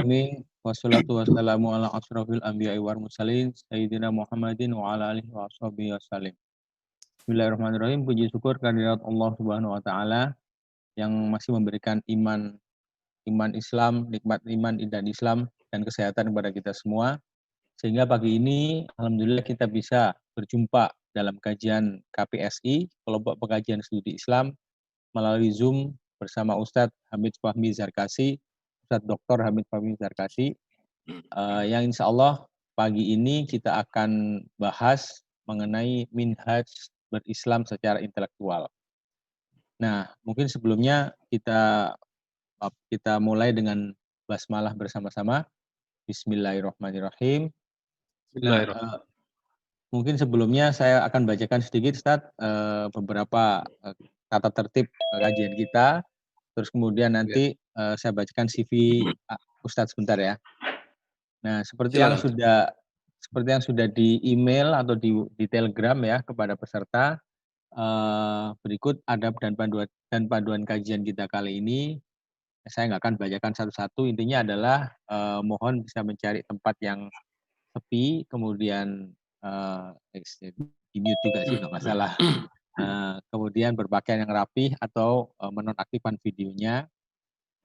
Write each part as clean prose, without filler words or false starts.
alamin wassalatu wassalamu ala asrofil anbiya'i wal mursalin sayyidina Muhammadin wa ala alihi wa sahbihi wasallim. Bismillahirrahmanirrahim. Puji syukur kehadirat Allah Subhanahu wa taala yang masih memberikan iman Islam, nikmat iman dan Islam dan kesehatan kepada kita semua. Sehingga pagi ini alhamdulillah kita bisa berjumpa dalam kajian KPSI, Kelompok Pengkajian Studi Islam, melalui Zoom bersama Ustadz Hamid Fahmi Zarkasi, Ustadz Dr. Hamid Fahmi Zarkasi, yang insya Allah pagi ini kita akan bahas mengenai minhaj berislam secara intelektual. Nah, mungkin sebelumnya kita mulai dengan basmalah bersama-sama. Bismillahirrahmanirrahim. Nah, mungkin sebelumnya saya akan bacakan sedikit, Ustadz, beberapa kata tertib kajian kita. Terus kemudian nanti saya bacakan CV Ustadz sebentar ya. Nah, seperti yang sudah di email atau di Telegram ya kepada peserta, berikut adab dan panduan kajian kita kali ini. Saya nggak akan bacakan satu-satu. Intinya adalah mohon bisa mencari tempat yang sepi, kemudian di mute juga sih nggak masalah. Kemudian berpakaian yang rapih atau menonaktifkan videonya.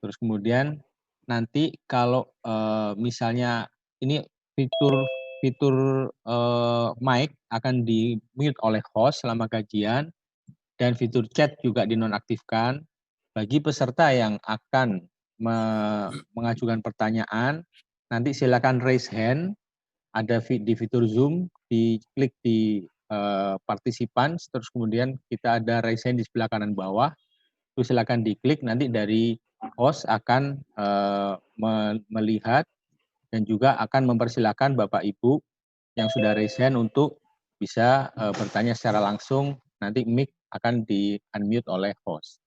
Terus kemudian nanti kalau misalnya ini fitur mic akan di mute oleh host selama kajian dan fitur chat juga dinonaktifkan. Bagi peserta yang akan mengajukan pertanyaan, nanti silakan raise hand. Ada di fitur Zoom, diklik di partisipan, terus kemudian kita ada raise hand di sebelah kanan bawah. Itu silakan diklik, nanti dari host akan melihat dan juga akan mempersilahkan Bapak Ibu yang sudah raise hand untuk bisa bertanya secara langsung. Nanti mic akan di-unmute oleh host.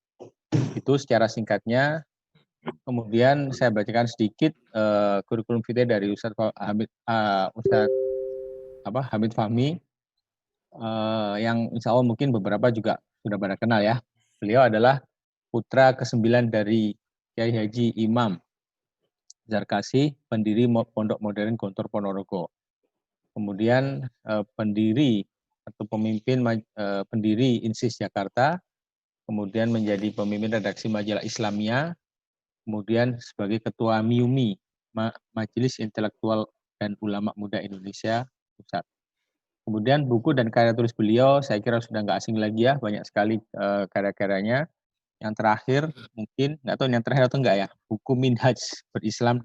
Itu secara singkatnya. Kemudian saya bacakan sedikit kurikulum vitae dari Ustadz Hamid Fahmi, yang insya Allah mungkin beberapa juga sudah pada kenal ya. Beliau adalah putra ke-9 dari Kiai Haji Imam Zarkasi, pendiri Pondok Modern Gontor Ponorogo. Kemudian pendiri atau pendiri INSIS Jakarta, kemudian menjadi pemimpin redaksi majalah Islamia, kemudian sebagai ketua MIUMI, Majelis Intelektual dan Ulama Muda Indonesia Pusat. Kemudian buku dan karya tulis beliau, saya kira sudah nggak asing lagi ya, banyak sekali karya-karyanya. Yang terakhir, mungkin, nggak tahu yang terakhir atau enggak ya, buku Minhaj Berislam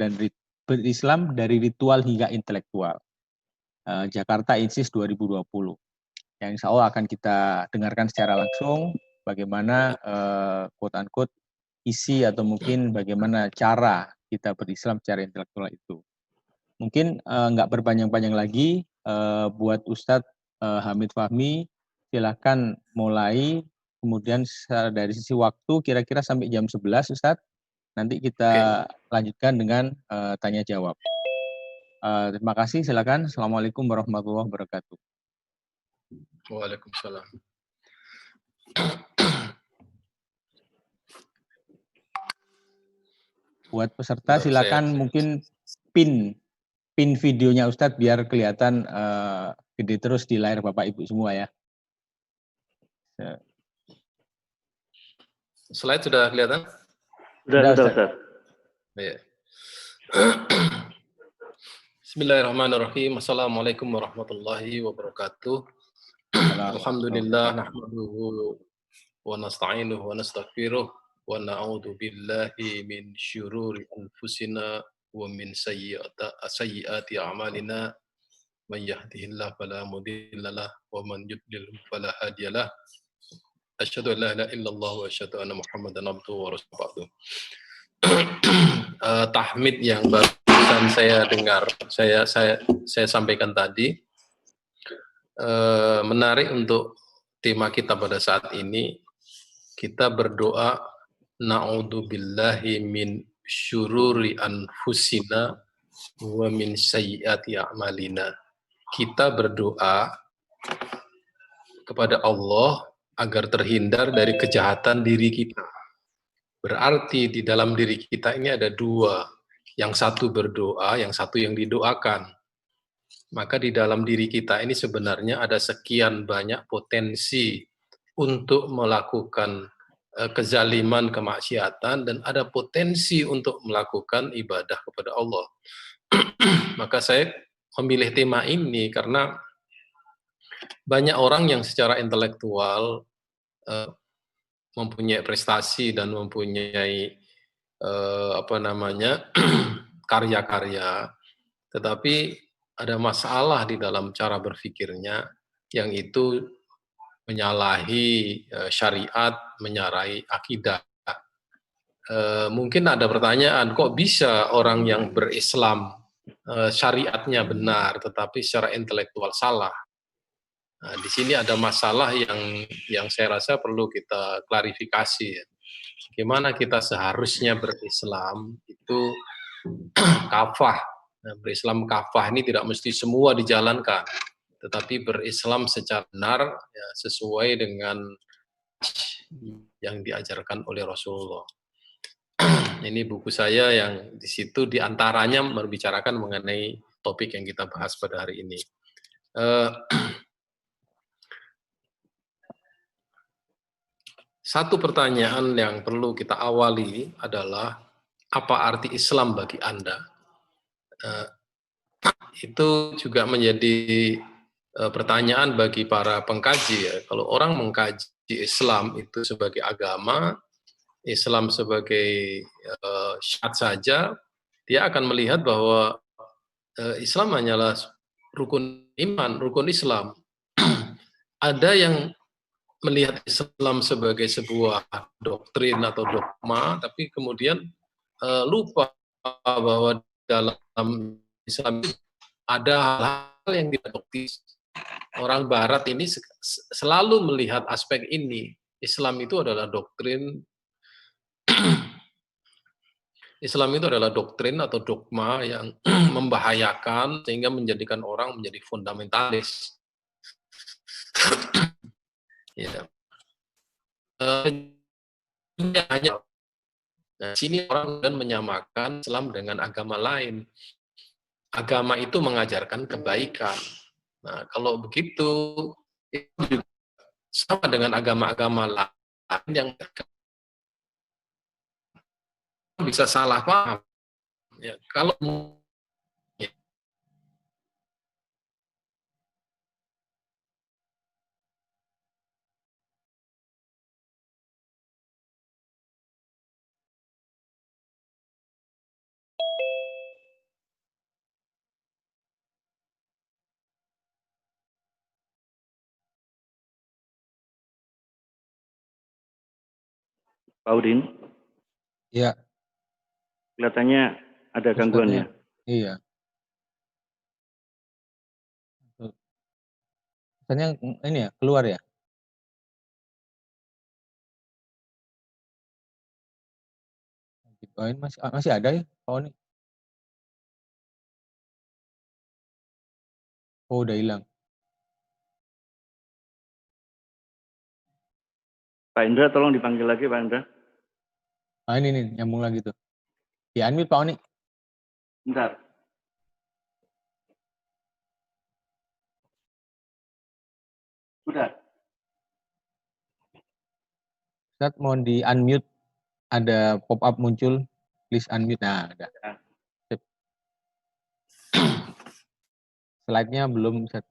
dari Ritual hingga Intelektual. Jakarta INSIS 2020. Yang insya Allah akan kita dengarkan secara langsung, bagaimana quote-unquote isi atau mungkin bagaimana cara kita berislam secara intelektual itu. Mungkin nggak berpanjang-panjang lagi, buat Ustadz Hamid Fahmi, silakan mulai. Kemudian dari sisi waktu kira-kira sampai jam 11 Ustadz. Nanti kita lanjutkan dengan tanya jawab. Terima kasih, silakan. Assalamualaikum warahmatullahi wabarakatuh. Waalaikumsalam. Buat peserta silakan mungkin pin videonya Ustadz biar kelihatan gede terus di layar Bapak Ibu semua ya. Slide sudah kelihatan? Sudah Ustaz. Ya. Bismillahirrahmanirrahim. Assalamualaikum warahmatullahi wabarakatuh. Alhamdulillah nahmaduhu wa nasta'inuhu wa nastaghfiruh wa na'udzu billahi min syururi anfusina wa min sayyiati a'malina. Man yahdihillahu fala mudilla lahu wa man yudlil fala hadiyalah. Asyhadu an la ilaha illallah wa asyhadu anna Muhammadan abduhu wa rasuluh. Tahmid yang barusan saya dengar, saya sampaikan tadi menarik untuk tema kita pada saat ini. Kita berdoa na'udzubillahi min syururi anfusina wa min sayyiati a'malina. Kita berdoa kepada Allah agar terhindar dari kejahatan diri kita. Berarti di dalam diri kita ini ada dua. yang satu berdoa, yang satu yang didoakan. Maka di dalam diri kita ini sebenarnya ada sekian banyak potensi untuk melakukan kezaliman, kemaksiatan, dan ada potensi untuk melakukan ibadah kepada Allah. Maka saya memilih tema ini karena banyak orang yang secara intelektual mempunyai prestasi dan mempunyai karya-karya, tetapi ada masalah di dalam cara berpikirnya yang itu menyalahi syariat, menyalahi akidah. Mungkin ada pertanyaan, kok bisa orang yang berislam syariatnya benar, tetapi secara intelektual salah? Nah, di sini ada masalah yang saya rasa perlu kita klarifikasi. Bagaimana kita seharusnya berislam itu kafah. Nah, berislam kafah ini tidak mesti semua dijalankan, tetapi berislam secara benar ya, sesuai dengan yang diajarkan oleh Rasulullah. Ini buku saya yang di situ diantaranya membicarakan mengenai topik yang kita bahas pada hari ini. Satu pertanyaan yang perlu kita awali adalah apa arti Islam bagi Anda? Itu juga menjadi pertanyaan bagi para pengkaji ya. Kalau orang mengkaji Islam itu sebagai agama, Islam sebagai syariat saja, dia akan melihat bahwa Islam hanyalah rukun iman, rukun Islam. Ada yang melihat Islam sebagai sebuah doktrin atau dogma, tapi kemudian lupa bahwa dalam Islam ada hal-hal yang tidak doktis. Orang Barat ini selalu melihat aspek ini. Islam itu adalah doktrin. Islam itu adalah doktrin atau dogma yang membahayakan sehingga menjadikan orang menjadi fundamentalis. Ya. Hanya nah, sini orang dan menyamakan Islam dengan agama lain. Agama itu mengajarkan kebaikan. Nah, kalau begitu itu sama dengan agama-agama lain yang bisa salah paham. Ya, kalau ya. Pak Udin? Iya. Kelihatannya ada gangguan ya? Iya. Misalnya ini ya, keluar ya? Bitcoin masih ada ya? Oh, ini. Oh, udah hilang. Pak Indra, tolong dipanggil lagi Pak Indra. Ah, ini nih, nyambung lagi tuh. Di unmute Pak Oni. Bentar. Sudah. Ustaz, mohon di unmute. Ada pop-up muncul. Please unmute. Nah, ada. Sip. Slide-nya belum, Ustaz.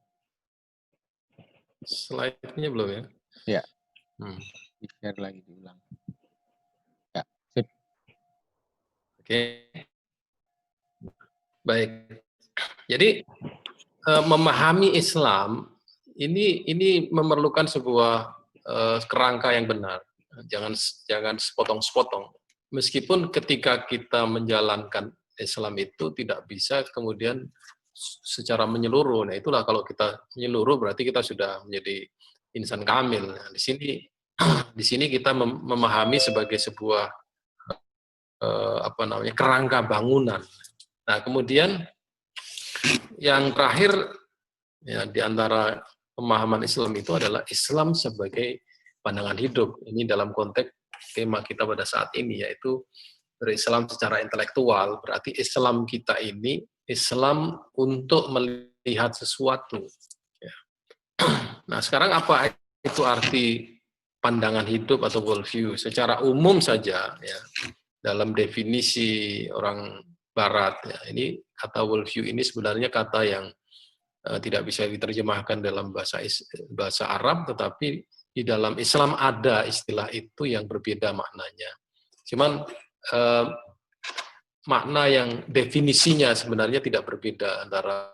Slide-nya belum ya? Ya. Di-share lagi, diulang. Ya, sip. Oke. Baik. Jadi memahami Islam ini memerlukan sebuah kerangka yang benar. Jangan sepotong-sepotong. Meskipun ketika kita menjalankan Islam itu tidak bisa kemudian secara menyeluruh. Nah, itulah kalau kita menyeluruh berarti kita sudah menjadi insan kamil. Nah, di sini kita memahami sebagai sebuah kerangka bangunan. Nah, kemudian yang terakhir ya, di antara pemahaman Islam itu adalah Islam sebagai pandangan hidup. Ini dalam konteks tema kita pada saat ini, yaitu berislam secara intelektual, berarti Islam kita ini Islam untuk melihat sesuatu. Ya. Nah, sekarang apa itu arti pandangan hidup atau worldview? Secara umum saja, ya, dalam definisi orang Barat, ya, ini kata worldview ini sebenarnya kata yang tidak bisa diterjemahkan dalam bahasa Arab, tetapi di dalam Islam ada istilah itu yang berbeda maknanya. Cuman makna yang definisinya sebenarnya tidak berbeda antara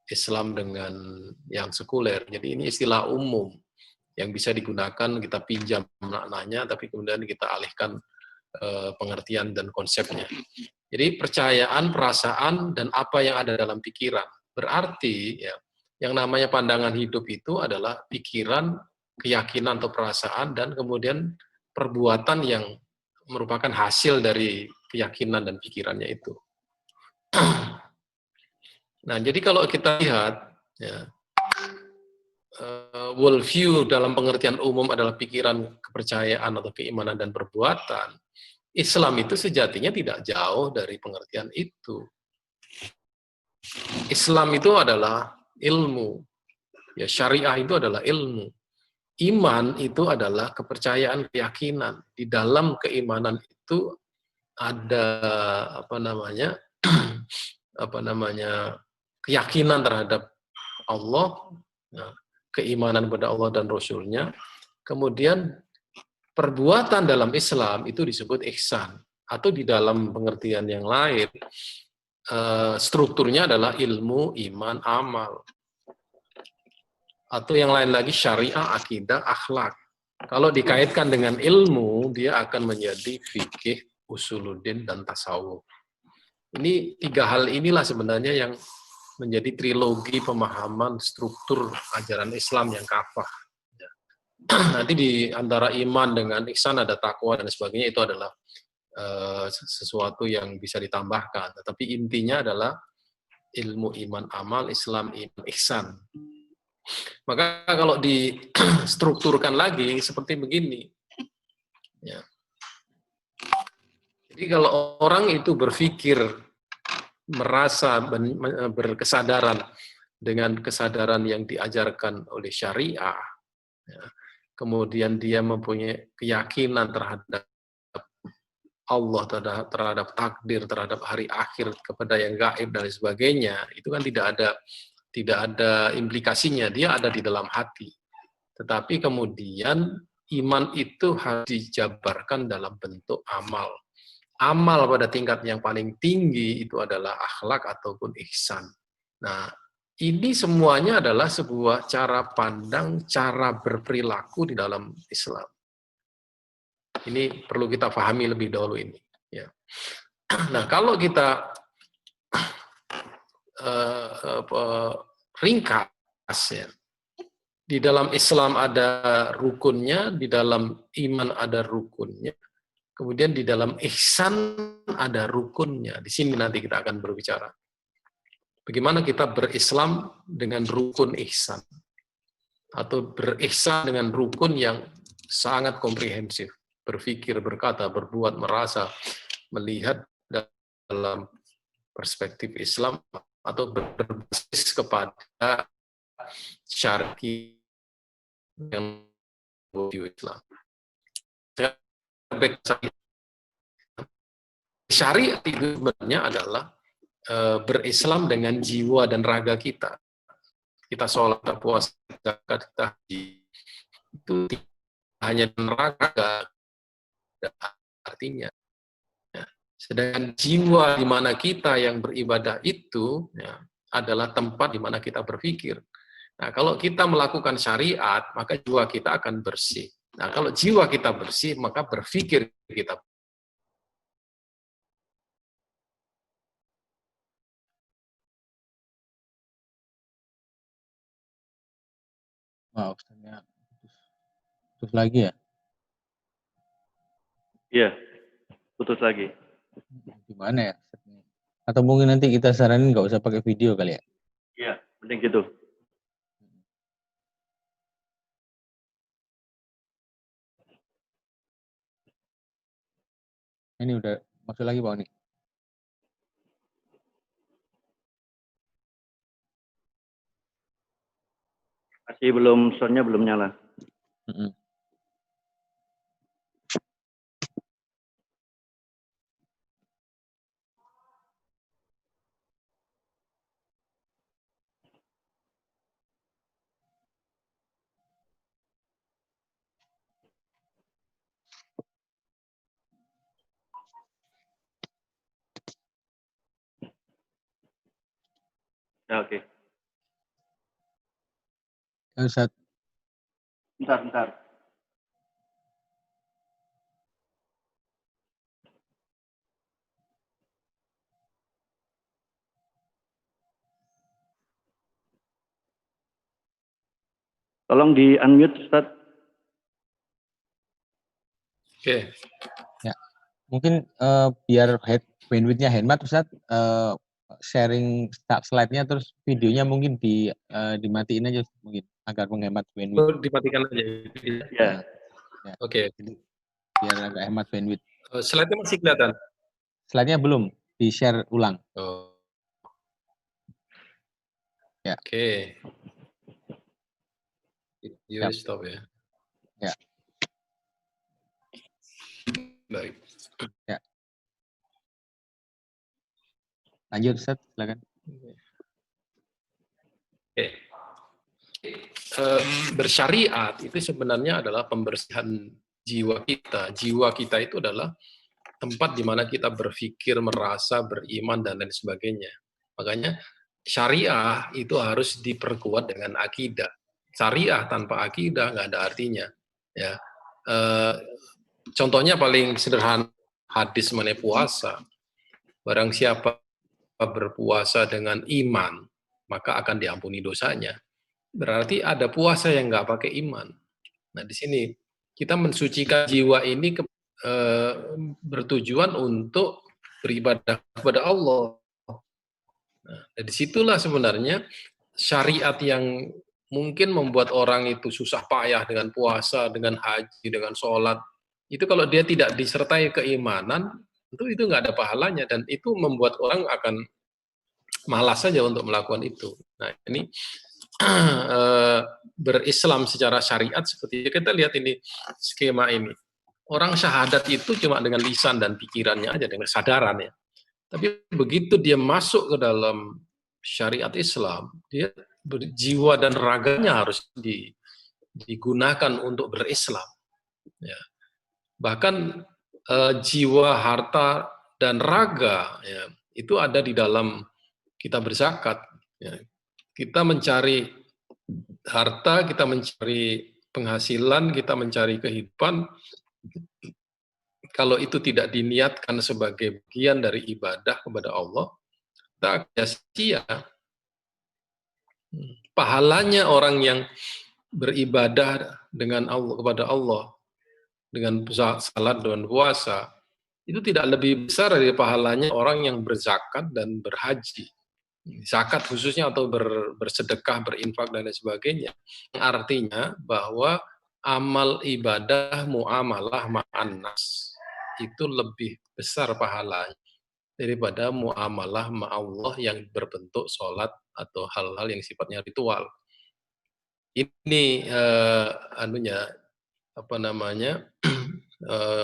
Islam dengan yang sekuler. Jadi ini istilah umum yang bisa digunakan, kita pinjam maknanya, tapi kemudian kita alihkan pengertian dan konsepnya. Jadi percayaan, perasaan, dan apa yang ada dalam pikiran. Berarti ya, yang namanya pandangan hidup itu adalah pikiran, keyakinan atau perasaan, dan kemudian perbuatan yang merupakan hasil dari keyakinan dan pikirannya itu. Nah, jadi kalau kita lihat, ya, worldview dalam pengertian umum adalah pikiran, kepercayaan, atau keimanan dan perbuatan. Islam itu sejatinya tidak jauh dari pengertian itu. Islam itu adalah ilmu. Ya, syariah itu adalah ilmu. Iman itu adalah kepercayaan, keyakinan. Di dalam keimanan itu ada keyakinan terhadap Allah, keimanan kepada Allah dan Rasul-Nya. Kemudian perbuatan dalam Islam itu disebut ihsan, atau di dalam pengertian yang lain strukturnya adalah ilmu, iman, amal, atau yang lain lagi syariah, akidah, akhlak. Kalau dikaitkan dengan ilmu, dia akan menjadi fikih, usuluddin, dan tasawuf. Ini tiga hal inilah sebenarnya yang menjadi trilogi pemahaman struktur ajaran Islam yang kafah. Nanti di antara iman dengan ihsan ada takwa dan sebagainya, itu adalah sesuatu yang bisa ditambahkan. Tetapi intinya adalah ilmu, iman, amal, Islam, iman, ihsan. Maka kalau distrukturkan lagi seperti begini. Ya. Jadi kalau orang itu berpikir, merasa, berkesadaran dengan kesadaran yang diajarkan oleh syariah, ya, kemudian dia mempunyai keyakinan terhadap Allah, terhadap takdir, terhadap hari akhir, kepada yang gaib dan sebagainya, itu kan tidak ada implikasinya, dia ada di dalam hati. Tetapi kemudian iman itu harus dijabarkan dalam bentuk amal. Amal pada tingkat yang paling tinggi itu adalah akhlak ataupun ihsan. Nah, ini semuanya adalah sebuah cara pandang, cara berperilaku di dalam Islam. Ini perlu kita pahami lebih dahulu ini. Ya. Nah, kalau kita ringkas, ya, di dalam Islam ada rukunnya, di dalam iman ada rukunnya, kemudian di dalam ihsan ada rukunnya. Di sini nanti kita akan berbicara. Bagaimana kita berislam dengan rukun ihsan, atau berihsan dengan rukun yang sangat komprehensif. Berpikir, berkata, berbuat, merasa, melihat dalam perspektif Islam, atau berbasis kepada syar'i yang di Islam. Syariat itu sebenarnya adalah berislam dengan jiwa dan raga kita. Kita sholat, kita puasa, zakat, kita haji. Itu hanya raga artinya. Ya. Sedangkan jiwa di mana kita yang beribadah itu, ya, adalah tempat di mana kita berpikir. Nah, kalau kita melakukan syariat, maka jiwa kita akan bersih. Nah, kalau jiwa kita bersih, maka berpikir kita. Wow, putus lagi ya? Iya, putus lagi. Gimana ya? Atau mungkin nanti kita saranin nggak usah pakai video kali ya? Iya, penting gitu. Ini udah masuk lagi Pak Oni. Masih belum, soundnya belum nyala. Ya, oke. Ya, Ustaz. Bentar. Tolong di unmute, Ustaz. Oke. Ya, mungkin biar bandwidth-nya hemat, Ustaz, sharing slide-nya terus videonya mungkin dimatiin aja mungkin agar menghemat bandwidth. Dimatikan aja. Ya. Ya. Oke. Jadi, biar agak hemat bandwidth. Slide-nya masih kelihatan? Slide-nya belum, di-share ulang. Oh. Ya. Oke. Video stop ya. Ya. Baik. Ya. Lanjut, Ustaz, silakan. Oke. Bersyariat itu sebenarnya adalah pembersihan jiwa kita. Jiwa kita itu adalah tempat di mana kita berpikir, merasa, beriman, dan lain sebagainya. Makanya syariah itu harus diperkuat dengan akidah. Syariah tanpa akidah nggak ada artinya. Ya. Contohnya paling sederhana, hadis mengenai puasa. Barang siapa berpuasa dengan iman, maka akan diampuni dosanya. Berarti ada puasa yang nggak pakai iman. Nah, di sini kita mensucikan jiwa ini bertujuan untuk beribadah kepada Allah. Nah, disitulah sebenarnya syariat yang mungkin membuat orang itu susah payah dengan puasa, dengan haji, dengan sholat. Itu kalau dia tidak disertai keimanan, itu nggak ada pahalanya, dan itu membuat orang akan malas saja untuk melakukan itu. Nah, ini berislam secara syariat seperti kita lihat ini skema ini. Orang syahadat itu cuma dengan lisan dan pikirannya aja, dengan kesadaran ya. Tapi begitu dia masuk ke dalam syariat Islam, dia jiwa dan raganya harus digunakan untuk berislam. Ya. Bahkan jiwa, harta, dan raga ya, itu ada di dalam kita berzakat. Ya. Kita mencari harta, kita mencari penghasilan, kita mencari kehidupan. Kalau itu tidak diniatkan sebagai bagian dari ibadah kepada Allah, kita akan sia-sia. Pahalanya orang yang beribadah dengan Allah, kepada Allah dengan salat dan puasa itu tidak lebih besar dari pahalanya orang yang berzakat dan berhaji. Zakat khususnya atau bersedekah, berinfak dan lain sebagainya. Artinya bahwa amal ibadah muamalah ma'annas itu lebih besar pahalanya daripada muamalah ma'allah yang berbentuk sholat atau hal-hal yang sifatnya ritual. Ini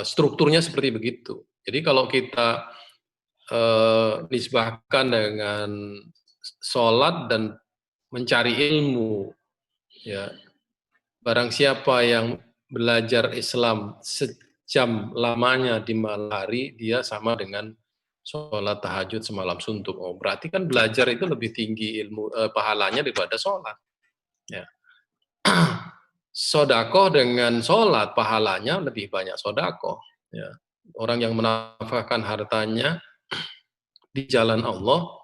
strukturnya seperti begitu. Jadi kalau kita nisbahkan dengan sholat dan mencari ilmu, ya, barang siapa yang belajar Islam sejam lamanya di malam hari, dia sama dengan sholat tahajud semalam suntuk. Oh, berarti kan belajar itu lebih tinggi ilmu pahalanya daripada sholat. Ya. Sodakoh dengan sholat pahalanya lebih banyak sodakoh. Ya. Orang yang menafkahkan hartanya di jalan Allah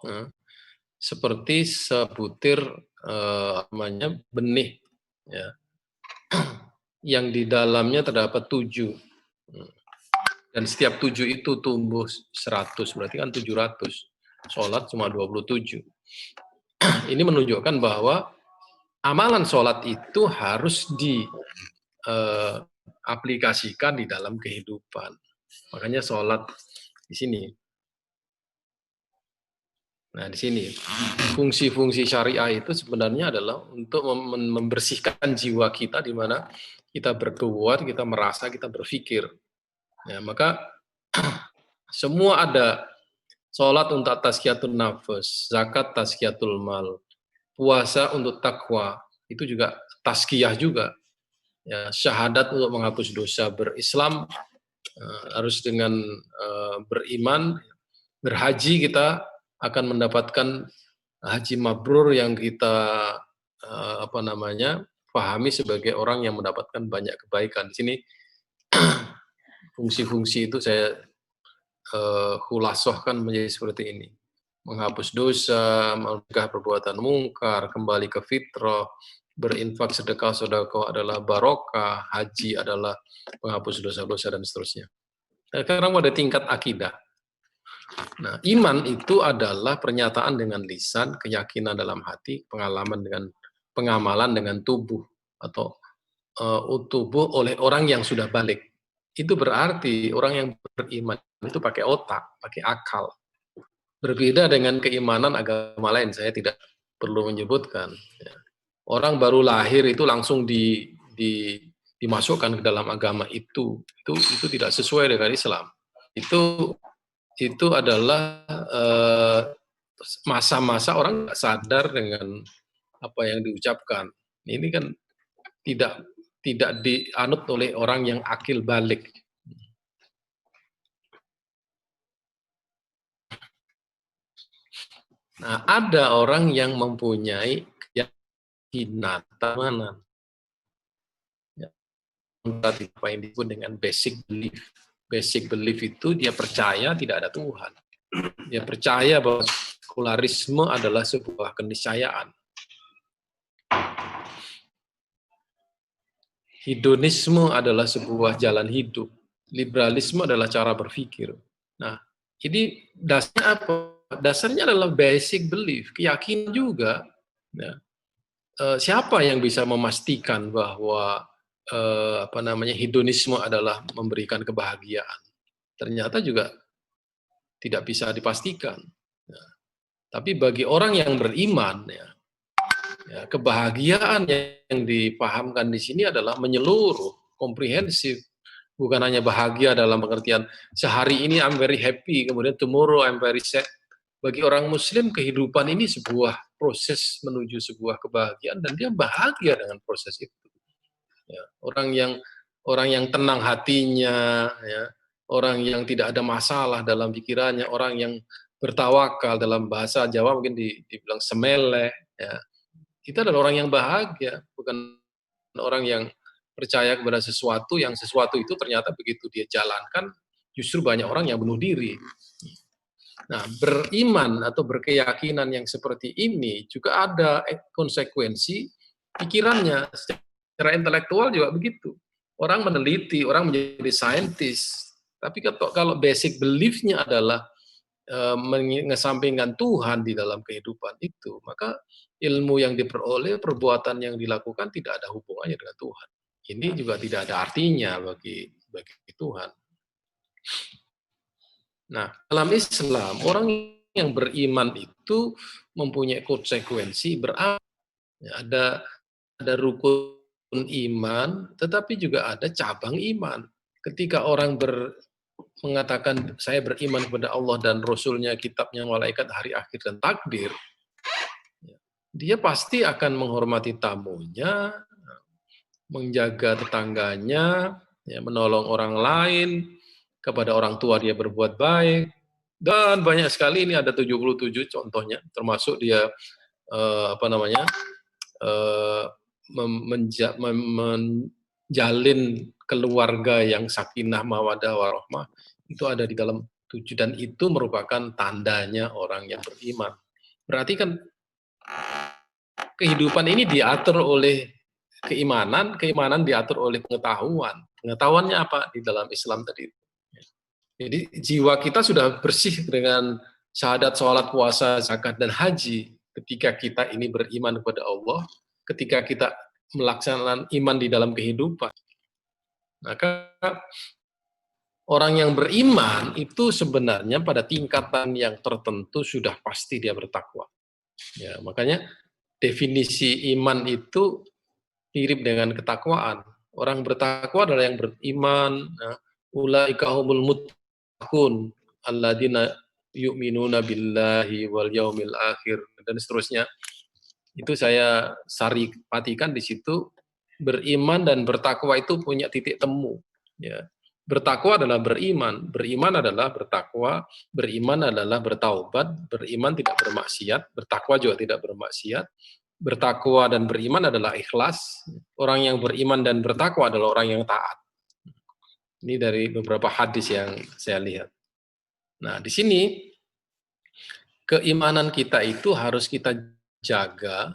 seperti sebutir benih, ya, yang di dalamnya terdapat 7, dan setiap 7 itu tumbuh 100, berarti kan 700. Sholat cuma 27. Ini menunjukkan bahwa amalan sholat itu harus diaplikasikan di dalam kehidupan. Makanya sholat di sini. Nah, di sini fungsi-fungsi syariah itu sebenarnya adalah untuk membersihkan jiwa kita, di mana kita berbuat, kita merasa, kita berpikir. Ya, maka semua ada. Sholat untuk tazkiyatun nafas, zakat tazkiyatul mal, puasa untuk takwa, itu juga tazkiyah juga. Ya, syahadat untuk menghapus dosa, berislam harus dengan beriman, berhaji kita akan mendapatkan haji mabrur yang kita pahami sebagai orang yang mendapatkan banyak kebaikan. Di sini fungsi-fungsi itu saya khulasohkan menjadi seperti ini. Menghapus dosa, mencegah perbuatan mungkar, kembali ke fitrah, berinfak, sedekah, sedekah adalah barokah, haji adalah menghapus dosa-dosa, dan seterusnya. Sekarang pada tingkat akidah. Nah, iman itu adalah pernyataan dengan lisan, keyakinan dalam hati, pengamalan dengan tubuh, atau tubuh oleh orang yang sudah balik. Itu berarti orang yang beriman itu pakai otak, pakai akal. Berbeda dengan keimanan agama lain, saya tidak perlu menyebutkan. Orang baru lahir itu langsung dimasukkan ke dalam agama itu tidak sesuai dengan Islam. Itu adalah masa-masa orang nggak sadar dengan apa yang diucapkan. Ini kan tidak dianut oleh orang yang akil balik. Nah, ada orang yang mempunyai keyakinan, apa yang disebut dengan basic belief. Basic belief itu dia percaya tidak ada Tuhan. Dia percaya bahwa sekularisme adalah sebuah keniscayaan. Hedonisme adalah sebuah jalan hidup. Liberalisme adalah cara berpikir. Nah, ini dasarnya apa? Dasarnya adalah basic belief, keyakinan juga. Ya. Siapa yang bisa memastikan bahwa hedonisme adalah memberikan kebahagiaan? Ternyata juga tidak bisa dipastikan. Ya. Tapi bagi orang yang beriman, kebahagiaan yang dipahamkan di sini adalah menyeluruh, komprehensif. Bukan hanya bahagia dalam pengertian sehari ini I'm very happy, kemudian tomorrow I'm very sad. Bagi orang Muslim, kehidupan ini sebuah proses menuju sebuah kebahagiaan, dan dia bahagia dengan proses itu. Ya, orang yang tenang hatinya, ya, orang yang tidak ada masalah dalam pikirannya, orang yang bertawakal, dalam bahasa Jawa mungkin dibilang semeleh, ya, itu adalah orang yang bahagia, bukan orang yang percaya kepada sesuatu itu ternyata begitu dia jalankan justru banyak orang yang bunuh diri. Nah, beriman atau berkeyakinan yang seperti ini juga ada konsekuensi pikirannya. Secara intelektual juga begitu. Orang meneliti, orang menjadi saintis. Tapi kalau basic belief-nya adalah mengesampingkan Tuhan di dalam kehidupan itu, maka ilmu yang diperoleh, perbuatan yang dilakukan tidak ada hubungannya dengan Tuhan. Ini juga tidak ada artinya bagi Tuhan. Nah, dalam Islam, orang yang beriman itu mempunyai konsekuensi, ada rukun iman, tetapi juga ada cabang iman. Ketika orang mengatakan saya beriman kepada Allah dan Rasulnya, kitabnya, malaikat, hari akhir, dan takdir, dia pasti akan menghormati tamunya, menjaga tetangganya, menolong orang lain, kepada orang tua dia berbuat baik, dan banyak sekali, ini ada 77 contohnya, termasuk dia menjalin keluarga yang sakinah mawaddah warahmah, itu ada di dalam 7, dan itu merupakan tandanya orang yang beriman. Berarti kan kehidupan ini diatur oleh keimanan diatur oleh pengetahuan. Pengetahuannya apa di dalam Islam tadi? Jadi jiwa kita sudah bersih dengan syahadat, sholat, puasa, zakat, dan haji. Ketika kita ini beriman kepada Allah, ketika kita melaksanakan iman di dalam kehidupan, maka orang yang beriman itu sebenarnya pada tingkatan yang tertentu sudah pasti dia bertakwa. Ya, makanya definisi iman itu mirip dengan ketakwaan. Orang bertakwa adalah yang beriman. Ulaika humul muttaqun alladzina yu'minuna billahi wal yaumil akhir dan seterusnya. Itu saya saripatikan di situ, beriman dan bertakwa itu punya titik temu. Ya. Bertakwa adalah beriman adalah bertakwa, beriman adalah bertaubat, beriman tidak bermaksiat, bertakwa juga tidak bermaksiat. Bertakwa dan beriman adalah ikhlas. Orang yang beriman dan bertakwa adalah orang yang taat. Ini dari beberapa hadis yang saya lihat. Nah, di sini keimanan kita itu harus kita jaga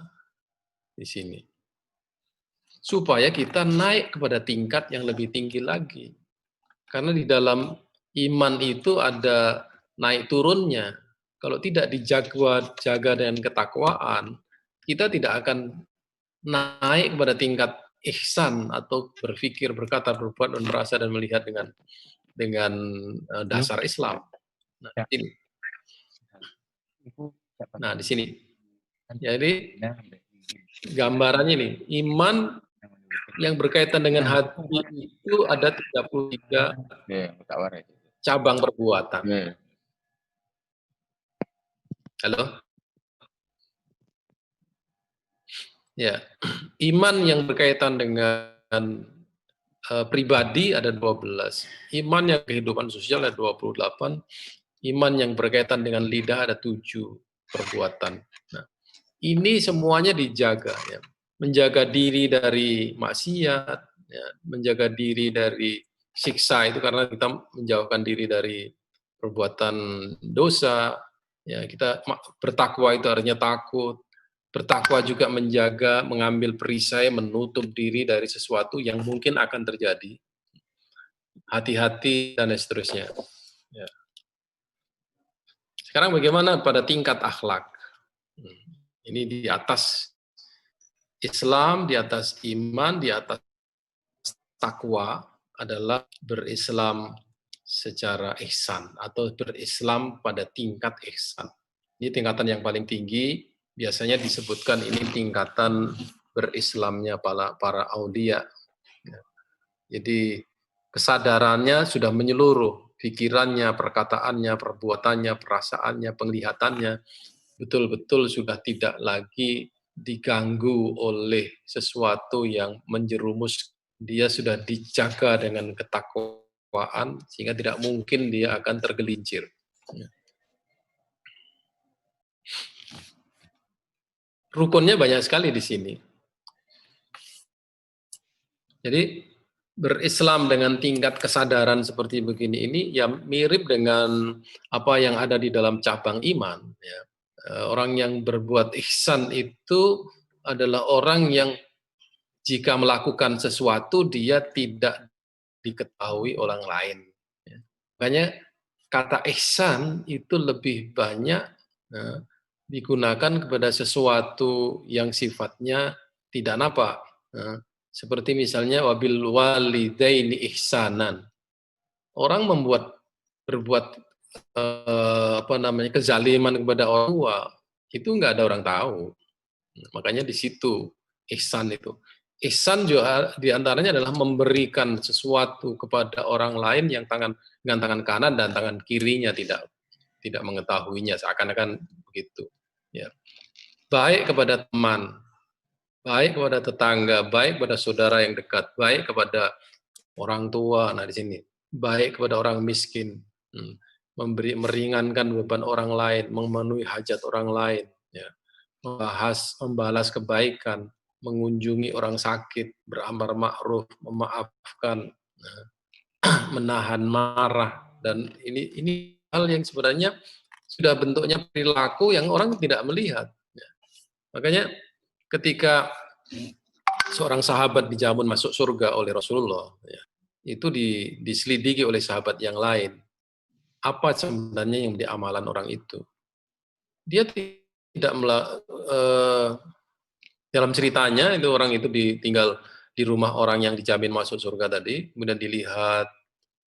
di sini. Supaya kita naik kepada tingkat yang lebih tinggi lagi. Karena di dalam iman itu ada naik turunnya. Kalau tidak dijaga dengan ketakwaan, kita tidak akan naik kepada tingkat ihsan atau berpikir, berkata, berbuat, dan merasa dan melihat dengan dasar Islam. Nah, di sini. Nah, di sini. Jadi gambarannya nih, iman yang berkaitan dengan hati itu ada 33 cabang perbuatan. Halo? Ya, iman yang berkaitan dengan pribadi ada 12, iman yang kehidupan sosial ada 28, iman yang berkaitan dengan lidah ada 7 perbuatan. Nah, ini semuanya dijaga, ya. Menjaga diri dari maksiat, ya. Menjaga diri dari siksa itu karena kita menjauhkan diri dari perbuatan dosa, ya. Kita bertakwa itu artinya takut. Bertakwa juga menjaga, mengambil perisai, menutup diri dari sesuatu yang mungkin akan terjadi. Hati-hati dan seterusnya. Ya. Sekarang bagaimana pada tingkat akhlak? Ini di atas Islam, di atas iman, di atas takwa adalah berislam secara ihsan atau berislam pada tingkat ihsan. Ini tingkatan yang paling tinggi, biasanya disebutkan ini tingkatan berislamnya para aulia. Jadi kesadarannya sudah menyeluruh, pikirannya, perkataannya, perbuatannya, perasaannya, penglihatannya, betul-betul sudah tidak lagi diganggu oleh sesuatu yang menjerumus. Dia sudah dijaga dengan ketakwaan, sehingga tidak mungkin dia akan tergelincir. Rukunnya banyak sekali di sini. Jadi berislam dengan tingkat kesadaran seperti begini ini ya mirip dengan apa yang ada di dalam cabang iman. Ya. Orang yang berbuat ihsan itu adalah orang yang jika melakukan sesuatu dia tidak diketahui orang lain. Ya. Makanya kata ihsan itu lebih banyak digunakan kepada sesuatu yang sifatnya tidak nampak. Seperti misalnya wabil walidaini ihsanan. Orang berbuat kezaliman kepada orang tua itu nggak ada orang tahu. Makanya di situ ihsan itu. Ihsan juga diantaranya adalah memberikan sesuatu kepada orang lain yang dengan tangan kanan dan tangan kirinya tidak mengetahuinya, seakan-akan begitu. Ya. Baik kepada teman, baik kepada tetangga, baik kepada saudara yang dekat, baik kepada orang tua. Nah di sini, baik kepada orang miskin, meringankan beban orang lain, memenuhi hajat orang lain, ya. Membalas kebaikan, mengunjungi orang sakit, beramar ma'ruf, memaafkan, menahan marah, dan ini hal yang sebenarnya sudah bentuknya perilaku yang orang tidak melihat. Ya. Makanya ketika seorang sahabat dijamin masuk surga oleh Rasulullah, ya, itu diselidiki oleh sahabat yang lain. Apa sebenarnya yang menjadi amalan orang itu? Dia tidak dalam ceritanya itu orang itu ditinggal di rumah orang yang dijamin masuk surga tadi, kemudian dilihat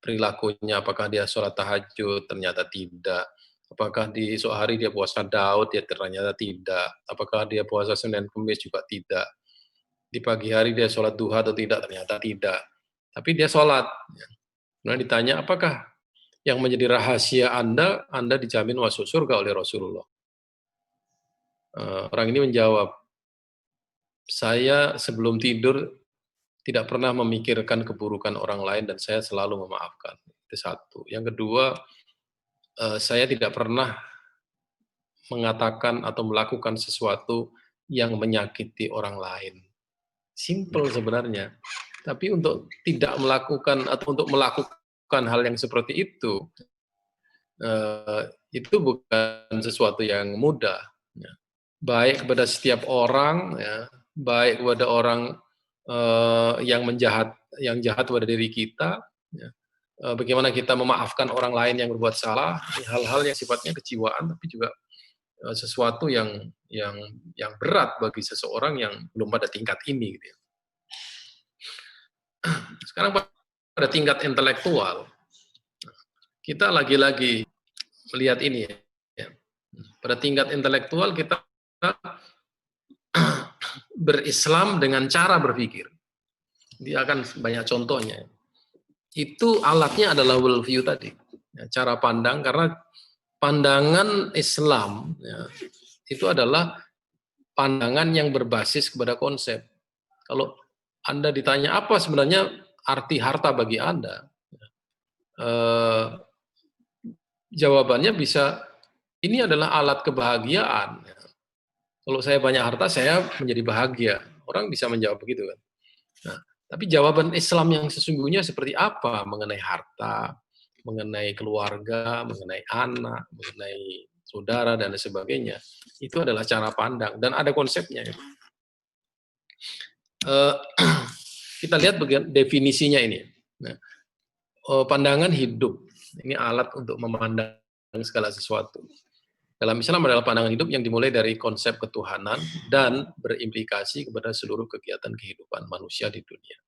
perilakunya, apakah dia sholat tahajud, ternyata tidak. Apakah di esok hari dia puasa Daud, ya ternyata tidak. Apakah dia puasa Senin Kamis, juga tidak. Di pagi hari dia sholat duha atau tidak, ternyata tidak. Tapi dia sholat. Nah ditanya, apakah yang menjadi rahasia Anda dijamin masuk surga oleh Rasulullah? Orang ini menjawab, saya sebelum tidur tidak pernah memikirkan keburukan orang lain dan saya selalu memaafkan. Itu satu. Yang kedua, saya tidak pernah mengatakan atau melakukan sesuatu yang menyakiti orang lain. Simple sebenarnya. Tapi untuk tidak melakukan atau untuk melakukan hal yang seperti itu bukan sesuatu yang mudah. Baik kepada setiap orang, ya, baik kepada orang yang jahat pada diri kita, ya. Bagaimana kita memaafkan orang lain yang berbuat salah, hal-hal yang sifatnya kejiwaan, tapi juga sesuatu yang berat bagi seseorang yang belum pada tingkat ini. Gitu ya. Sekarang pada tingkat intelektual, kita lagi-lagi melihat ini. Ya. Pada tingkat intelektual kita berislam dengan cara berpikir. Dia akan banyak contohnya. Itu alatnya adalah worldview tadi, ya, cara pandang, karena pandangan Islam ya, itu adalah pandangan yang berbasis kepada konsep. Kalau Anda ditanya apa sebenarnya arti harta bagi Anda, jawabannya bisa, ini adalah alat kebahagiaan. Ya. Kalau saya banyak harta, saya menjadi bahagia. Orang bisa menjawab begitu kan. Nah, tapi jawaban Islam yang sesungguhnya seperti apa mengenai harta, mengenai keluarga, mengenai anak, mengenai saudara, dan sebagainya, itu adalah cara pandang, dan ada konsepnya. Kita lihat bagian definisinya ini. Nah, pandangan hidup, ini alat untuk memandang segala sesuatu. Dalam Islam adalah pandangan hidup yang dimulai dari konsep ketuhanan dan berimplikasi kepada seluruh kegiatan kehidupan manusia di dunia.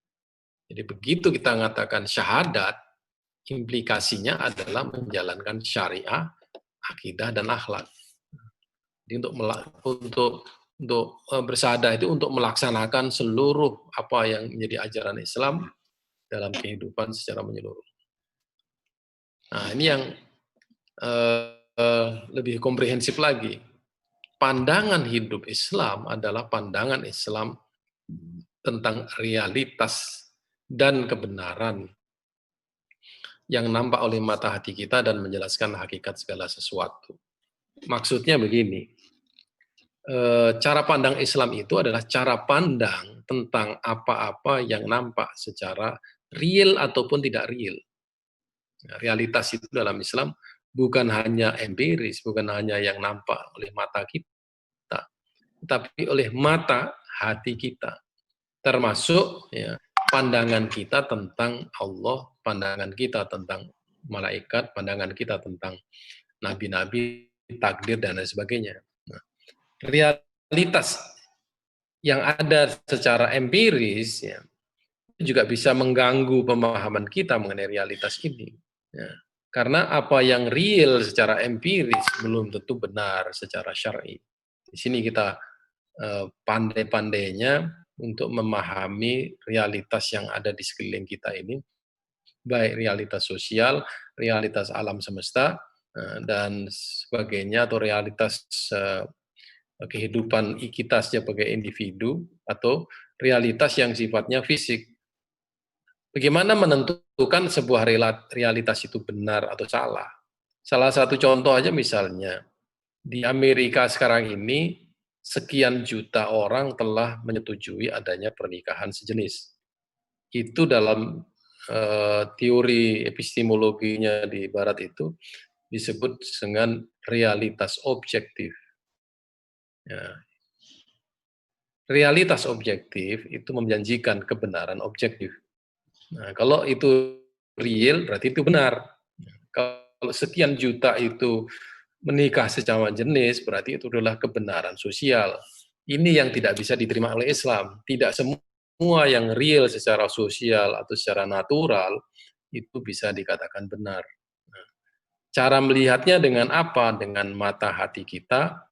Jadi begitu kita mengatakan syahadat, implikasinya adalah menjalankan syariah, akidah, dan akhlak. Jadi untuk bersyahadat itu untuk melaksanakan seluruh apa yang menjadi ajaran Islam dalam kehidupan secara menyeluruh. Nah, ini yang lebih komprehensif lagi. Pandangan hidup Islam adalah pandangan Islam tentang realitas dan kebenaran yang nampak oleh mata hati kita dan menjelaskan hakikat segala sesuatu. Maksudnya begini, cara pandang Islam itu adalah cara pandang tentang apa-apa yang nampak secara real ataupun tidak real. Realitas itu dalam Islam bukan hanya empiris, bukan hanya yang nampak oleh mata kita, tapi oleh mata hati kita. Termasuk ya, pandangan kita tentang Allah, pandangan kita tentang malaikat, pandangan kita tentang nabi-nabi, takdir, dan lain sebagainya. Nah, realitas yang ada secara empiris ya, juga bisa mengganggu pemahaman kita mengenai realitas ini. Ya. Karena apa yang real secara empiris belum tentu benar secara syar'i. Di sini kita pandai-pandainya untuk memahami realitas yang ada di sekeliling kita ini, baik realitas sosial, realitas alam semesta, dan sebagainya, atau realitas kehidupan kita sebagai individu, atau realitas yang sifatnya fisik. Bagaimana menentukan sebuah realitas itu benar atau salah? Salah satu contoh aja misalnya, di Amerika sekarang ini, sekian juta orang telah menyetujui adanya pernikahan sejenis. Itu dalam teori epistemologinya di Barat itu disebut dengan realitas objektif. Ya. Realitas objektif itu menjanjikan kebenaran objektif. Nah, kalau itu real, berarti itu benar. Kalau sekian juta itu menikah secara jenis, berarti itu adalah kebenaran sosial. Ini yang tidak bisa diterima oleh Islam. Tidak semua yang real secara sosial atau secara natural itu bisa dikatakan benar. Nah, cara melihatnya dengan apa? Dengan mata hati kita,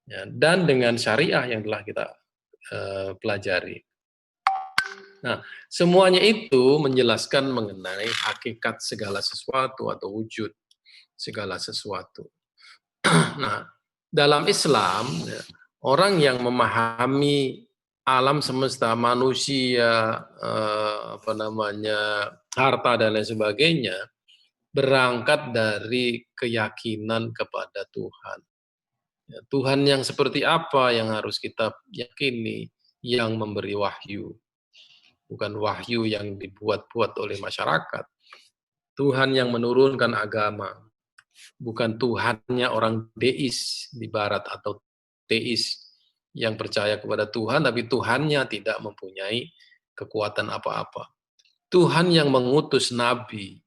ya, dan dengan syariah yang telah kita pelajari. Nah, semuanya itu menjelaskan mengenai hakikat segala sesuatu atau wujud segala sesuatu. Nah, dalam Islam, ya, orang yang memahami alam semesta, manusia, harta dan lain sebagainya, berangkat dari keyakinan kepada Tuhan. Ya, Tuhan yang seperti apa yang harus kita yakini, yang memberi wahyu, bukan wahyu yang dibuat-buat oleh masyarakat. Tuhan yang menurunkan agama, bukan Tuhannya orang deis di barat atau teis yang percaya kepada Tuhan, tapi Tuhannya tidak mempunyai kekuatan apa-apa. Tuhan yang mengutus nabi,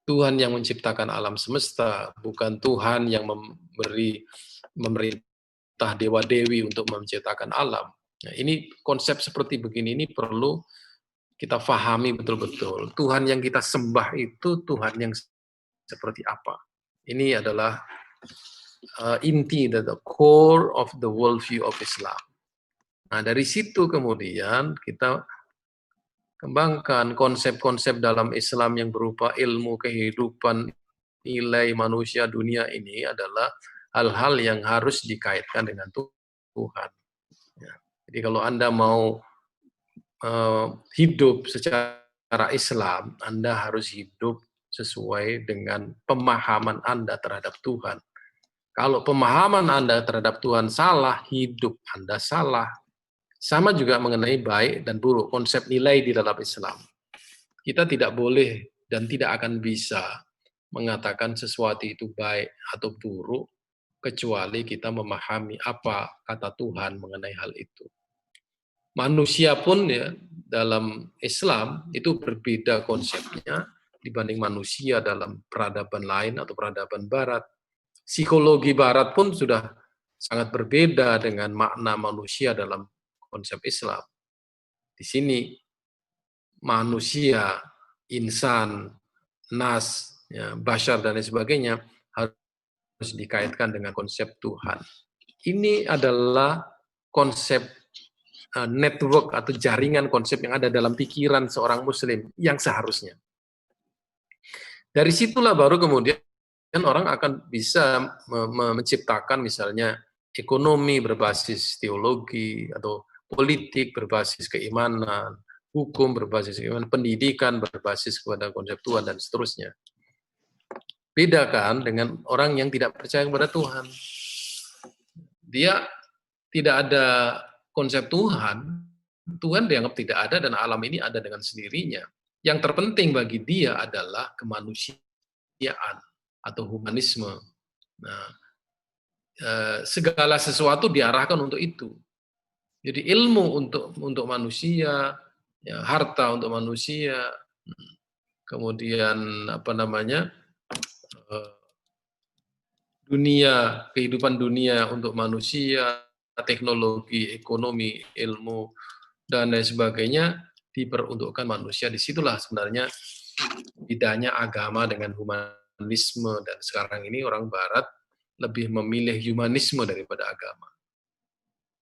Tuhan yang menciptakan alam semesta, bukan Tuhan yang memerintah dewa-dewi untuk menciptakan alam. Nah, ini konsep seperti begini ini perlu kita fahami betul-betul. Tuhan yang kita sembah itu Tuhan yang seperti apa? Ini adalah inti, the core of the worldview of Islam. Nah, dari situ kemudian kita kembangkan konsep-konsep dalam Islam yang berupa ilmu, kehidupan, nilai manusia dunia ini adalah hal-hal yang harus dikaitkan dengan Tuhan. Ya. Jadi kalau Anda mau hidup secara Islam, Anda harus hidup sesuai dengan pemahaman Anda terhadap Tuhan. Kalau pemahaman Anda terhadap Tuhan salah, hidup Anda salah. Sama juga mengenai baik dan buruk, konsep nilai di dalam Islam. Kita tidak boleh dan tidak akan bisa mengatakan sesuatu itu baik atau buruk, kecuali kita memahami apa kata Tuhan mengenai hal itu. Manusia pun ya dalam Islam itu berbeda konsepnya dibanding manusia dalam peradaban lain atau peradaban barat. Psikologi barat pun sudah sangat berbeda dengan makna manusia dalam konsep Islam. Di sini manusia, insan, nas, ya, bashar dan lain sebagainya harus dikaitkan dengan konsep Tuhan. Ini adalah konsep network atau jaringan konsep yang ada dalam pikiran seorang muslim yang seharusnya. Dari situlah baru kemudian orang akan bisa menciptakan misalnya ekonomi berbasis teologi atau politik berbasis keimanan, hukum berbasis keimanan, pendidikan berbasis kepada konsep Tuhan dan seterusnya. Beda kan dengan orang yang tidak percaya kepada Tuhan. Dia tidak ada konsep Tuhan, Tuhan dianggap tidak ada dan alam ini ada dengan sendirinya. Yang terpenting bagi dia adalah kemanusiaan atau humanisme. Nah, segala sesuatu diarahkan untuk itu. Jadi ilmu untuk manusia, ya, harta untuk manusia, kemudian dunia, kehidupan dunia untuk manusia, teknologi, ekonomi, ilmu, dan lain sebagainya diperuntukkan manusia. Disitulah sebenarnya bedanya agama dengan humanisme, dan sekarang ini orang Barat lebih memilih humanisme daripada agama.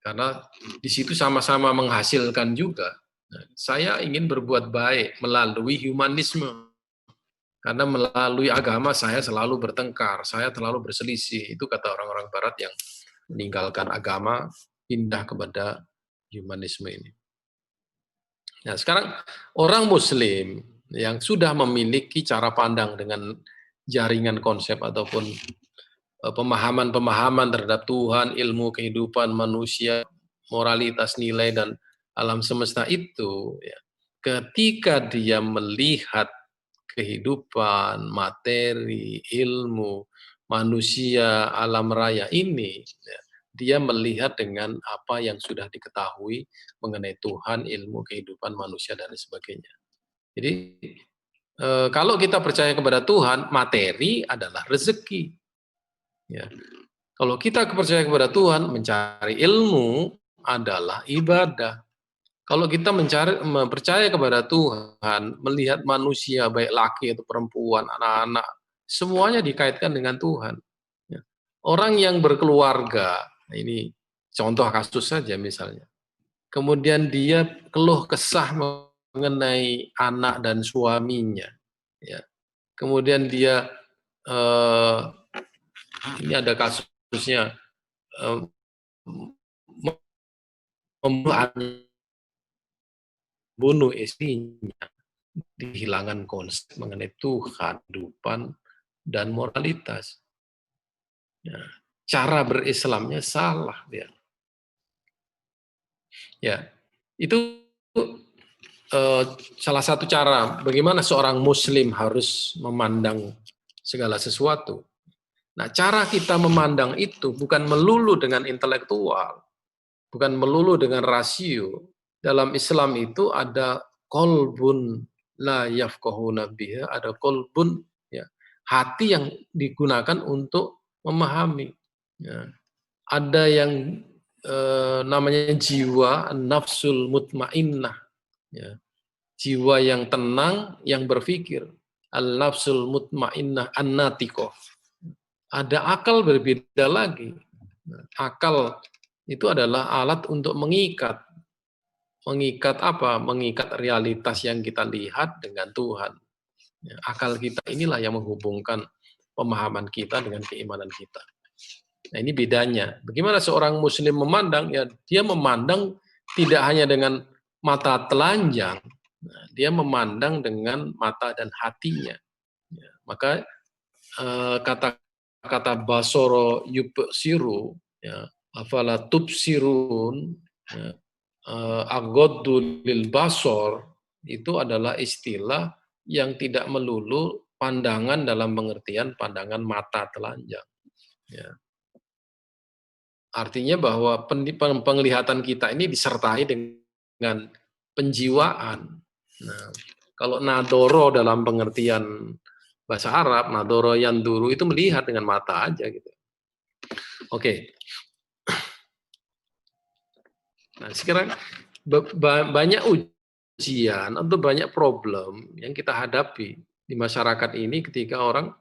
Karena di situ sama-sama menghasilkan juga. Nah, saya ingin berbuat baik melalui humanisme. Karena melalui agama saya selalu bertengkar, saya selalu berselisih. Itu kata orang-orang Barat yang meninggalkan agama, pindah kepada humanisme ini. Nah, sekarang orang Muslim yang sudah memiliki cara pandang dengan jaringan konsep ataupun pemahaman-pemahaman terhadap Tuhan, ilmu kehidupan manusia, moralitas, nilai, dan alam semesta itu, ya, ketika dia melihat kehidupan, materi, ilmu, manusia, alam raya ini, ya, dia melihat dengan apa yang sudah diketahui mengenai Tuhan, ilmu, kehidupan manusia, dan sebagainya. Jadi, kalau kita percaya kepada Tuhan, materi adalah rezeki. Ya. Kalau kita percaya kepada Tuhan, mencari ilmu adalah ibadah. Kalau kita percaya kepada Tuhan, melihat manusia baik laki atau perempuan, anak-anak, semuanya dikaitkan dengan Tuhan. Ya. Orang yang berkeluarga, ini contoh kasus saja misalnya. Kemudian dia keluh kesah mengenai anak dan suaminya. Ya. Kemudian dia ini ada kasusnya membunuh istrinya, dihilangkan konsep mengenai Tuhan, kehidupan, dan moralitas. Ya. Cara berislamnya salah dia. Ya, itu salah satu cara bagaimana seorang Muslim harus memandang segala sesuatu. Nah, cara kita memandang itu bukan melulu dengan intelektual, bukan melulu dengan rasio. Dalam Islam itu ada qalbun la yafqahuna biha, ada qalbun, ya, hati yang digunakan untuk memahami. Ya. Ada yang namanya jiwa nafsul mutmainnah, ya. Jiwa yang tenang, yang berpikir. Al-nafsul mutmainnah an-natiqah. Ada akal berbeda lagi. Akal itu adalah alat untuk mengikat. Mengikat apa? Mengikat realitas yang kita lihat dengan Tuhan. Ya, akal kita inilah yang menghubungkan pemahaman kita dengan keimanan kita. Nah, ini bedanya. Bagaimana seorang Muslim memandang? Ya, dia memandang tidak hanya dengan mata telanjang, nah, dia memandang dengan mata dan hatinya. Ya, maka kata basoro yubsiru, ya, afala tubsirun, ya, agoddu lil basor, itu adalah istilah yang tidak melulu pandangan dalam pengertian pandangan mata telanjang. Ya. Artinya bahwa penglihatan kita ini disertai dengan penjiwaan. Nah, kalau nadoro dalam pengertian bahasa Arab, nadoro yanduru itu melihat dengan mata aja gitu. Oke. Nah, sekarang banyak ujian atau banyak problem yang kita hadapi di masyarakat ini ketika orang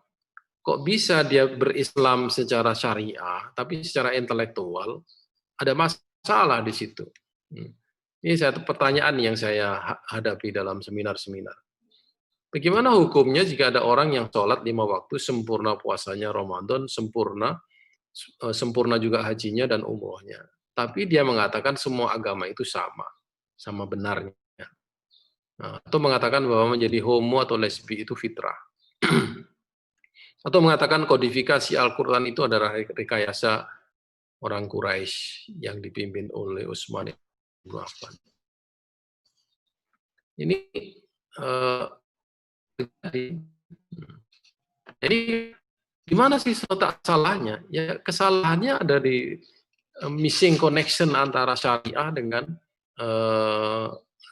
kok bisa dia berislam secara syariah, tapi secara intelektual ada masalah di situ. Ini satu pertanyaan yang saya hadapi dalam seminar-seminar. Bagaimana hukumnya jika ada orang yang sholat 5 waktu, sempurna puasanya Ramadan, sempurna juga hajinya dan umrohnya. Tapi dia mengatakan semua agama itu sama benarnya. Nah, atau mengatakan bahwa menjadi homo atau lesbi itu fitrah. Atau mengatakan kodifikasi Al-Quran itu adalah rekayasa orang Quraisy yang dipimpin oleh Utsman bin Affan. Ini jadi di mana sih letak salahnya? Ya kesalahannya ada di missing connection antara syariah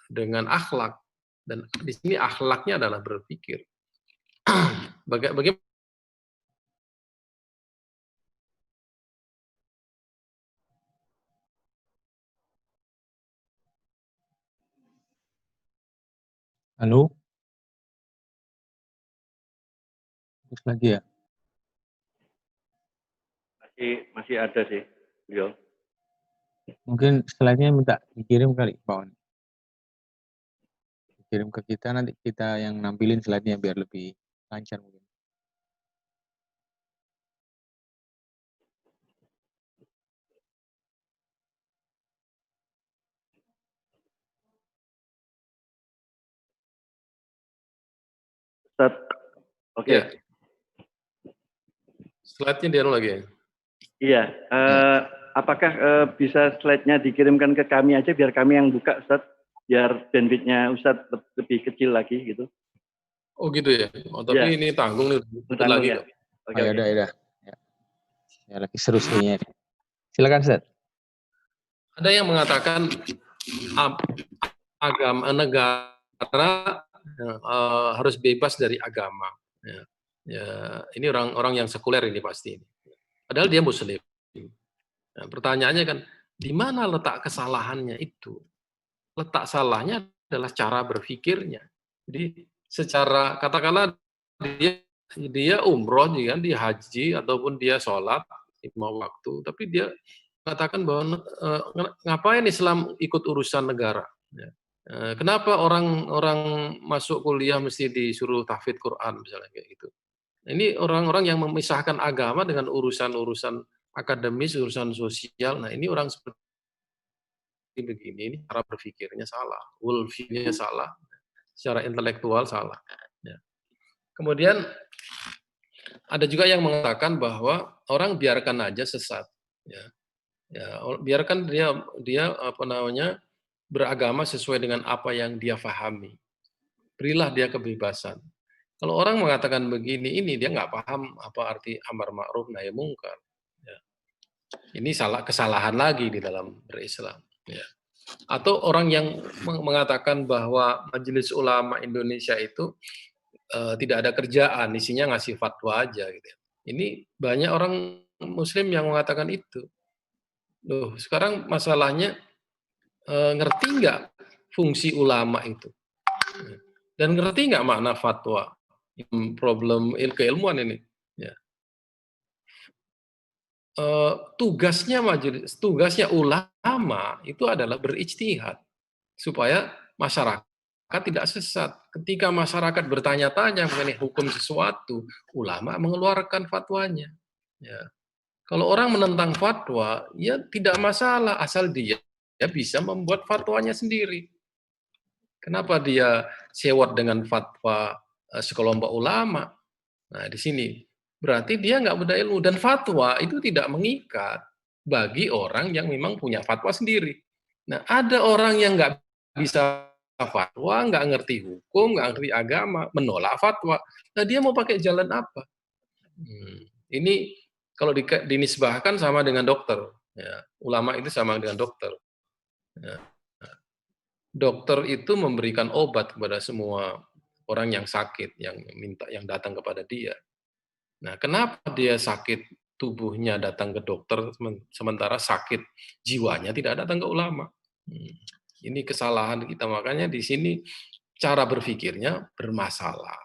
dengan akhlak, dan di sini akhlaknya adalah berpikir. Bagaimana? Halo? Terus lagi ya? Masih ada sih, beliau. Mungkin slide-nya minta dikirim kali, Pak Wan. Dikirim ke kita, nanti kita yang nampilin slide-nya biar lebih lancar mungkin. Ustaz, oke. Ya. Slide-nya dia lagi ya? Iya, apakah bisa slide-nya dikirimkan ke kami aja biar kami yang buka, Ustaz? Biar bandwidth-nya Ustaz lebih kecil lagi gitu. Oh gitu ya? Oh, tapi ya. ini tanggung nih. Tanggung lagi ya? kok. Oke, ya. Ya, lagi seru-serunya. Silakan, Ustaz. Ada yang mengatakan agama negara harus bebas dari agama. Ya, ini orang-orang yang sekuler ini pasti. Padahal dia Muslim. Nah, pertanyaannya kan, di mana letak kesalahannya itu? letak salahnya adalah cara berpikirnya. Jadi secara katakanlah dia umroh, dia haji ataupun dia sholat 5 waktu, tapi dia katakan bahwa ngapain Islam ikut urusan negara? Ya. Kenapa orang masuk kuliah mesti disuruh tahfidz Quran misalnya kayak gitu? Ini orang-orang yang memisahkan agama dengan urusan-urusan akademis, urusan sosial. Nah, ini orang seperti begini, ini cara berpikirnya salah, worldview-nya salah, secara intelektual salah. Ya. Kemudian ada juga yang mengatakan bahwa orang biarkan aja sesat. Ya. Biarkan dia apa namanya beragama sesuai dengan apa yang dia pahami. Berilah dia kebebasan. Kalau orang mengatakan begini, ini dia nggak paham apa arti amar ma'ruf nahi mungkar. Ya. Ini kesalahan lagi di dalam berislam. Ya. Atau orang yang mengatakan bahwa Majelis Ulama Indonesia itu tidak ada kerjaan, isinya ngasih fatwa aja gitu. Ini banyak orang Muslim yang mengatakan itu. Loh, sekarang masalahnya ngerti nggak fungsi ulama itu? Dan ngerti nggak makna fatwa? Problem keilmuan ini. Ya. Tugasnya ulama itu adalah berijtihad supaya masyarakat tidak sesat. Ketika masyarakat bertanya-tanya mengenai hukum sesuatu, ulama mengeluarkan fatwanya. Ya. Kalau orang menentang fatwa, ya tidak masalah asal dia bisa membuat fatwanya sendiri. Kenapa dia sewot dengan fatwa sekelompok ulama? Nah, di sini berarti dia nggak beda ilmu, dan fatwa itu tidak mengikat bagi orang yang memang punya fatwa sendiri. Nah, ada orang yang nggak bisa fatwa, nggak ngerti hukum, nggak ngerti agama, menolak fatwa. Nah, dia mau pakai jalan apa? Ini kalau dinisbahkan sama dengan dokter. Ya, ulama itu sama dengan dokter. Ya. Dokter itu memberikan obat kepada semua orang yang sakit, yang datang kepada dia. Nah, kenapa dia sakit tubuhnya datang ke dokter, sementara sakit jiwanya tidak datang ke ulama? Ini kesalahan kita, makanya di sini cara berpikirnya bermasalah.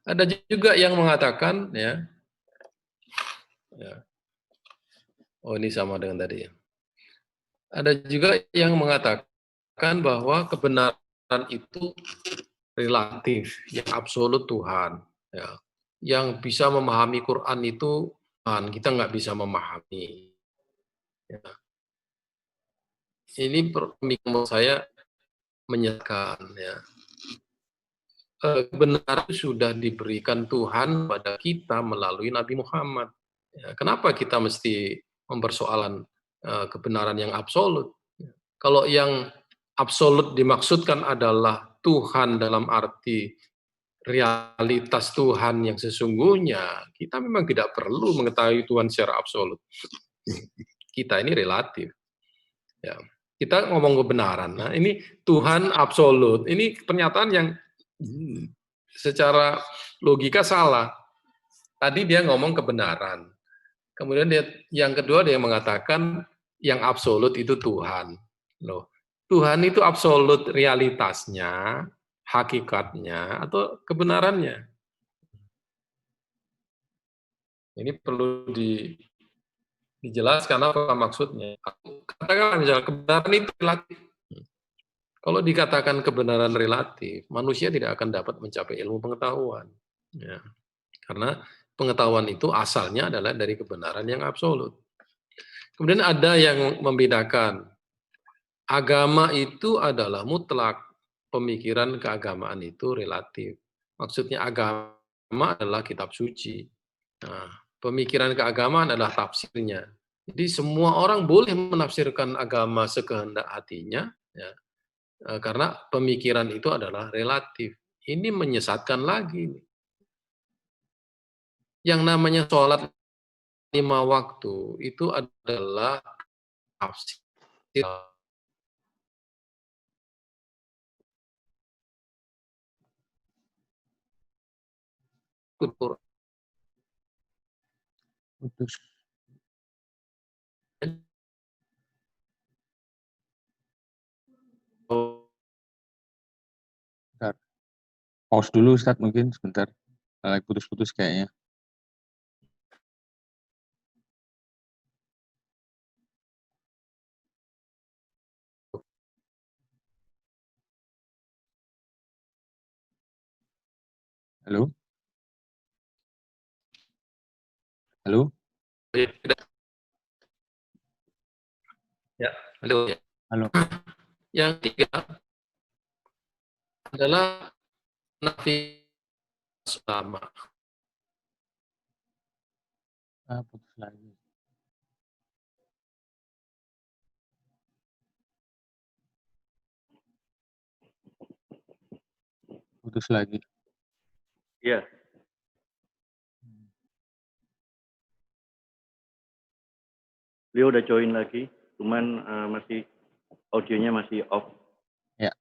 Ada juga yang mengatakan, ya, oh ini sama dengan tadi ya. Ada juga yang mengatakan bahwa kebenaran itu relatif, yang absolut Tuhan. Ya. Yang bisa memahami Quran itu Tuhan, kita nggak bisa memahami. Ya. Ini pemikiran saya menyatakan, ya. Kebenaran sudah diberikan Tuhan pada kita melalui Nabi Muhammad. Ya. Kenapa kita mesti mempersoalan kebenaran yang absolut? Kalau yang absolut dimaksudkan adalah Tuhan dalam arti realitas Tuhan yang sesungguhnya, kita memang tidak perlu mengetahui Tuhan secara absolut. Kita ini relatif. Ya. Kita ngomong kebenaran. Nah, ini Tuhan absolut. Ini pernyataan yang secara logika salah. Tadi dia ngomong kebenaran. Kemudian yang kedua dia mengatakan yang absolut itu Tuhan. Loh, Tuhan itu absolut realitasnya, hakikatnya, atau kebenarannya. Ini perlu dijelaskan apa maksudnya. Katakan misalnya kebenaran itu relatif. Kalau dikatakan kebenaran relatif, manusia tidak akan dapat mencapai ilmu pengetahuan. Ya. Karena pengetahuan itu asalnya adalah dari kebenaran yang absolut. Kemudian ada yang membedakan. Agama itu adalah mutlak, pemikiran keagamaan itu relatif. Maksudnya agama adalah kitab suci. Nah, pemikiran keagamaan adalah tafsirnya. Jadi semua orang boleh menafsirkan agama sekehendak hatinya, ya, karena pemikiran itu adalah relatif. Ini menyesatkan lagi. Yang namanya sholat 5 waktu itu adalah tafsir Quran. Oh. Bentar. Pause dulu Ustadz mungkin sebentar. Lagi putus-putus kayaknya. Halo? Halo? Ya, halo ya. Halo. Yang tiga adalah nafi utama. Putus lagi. Putus lagi. Iya. Beliau udah join lagi, cuman masih audionya masih off. Ya.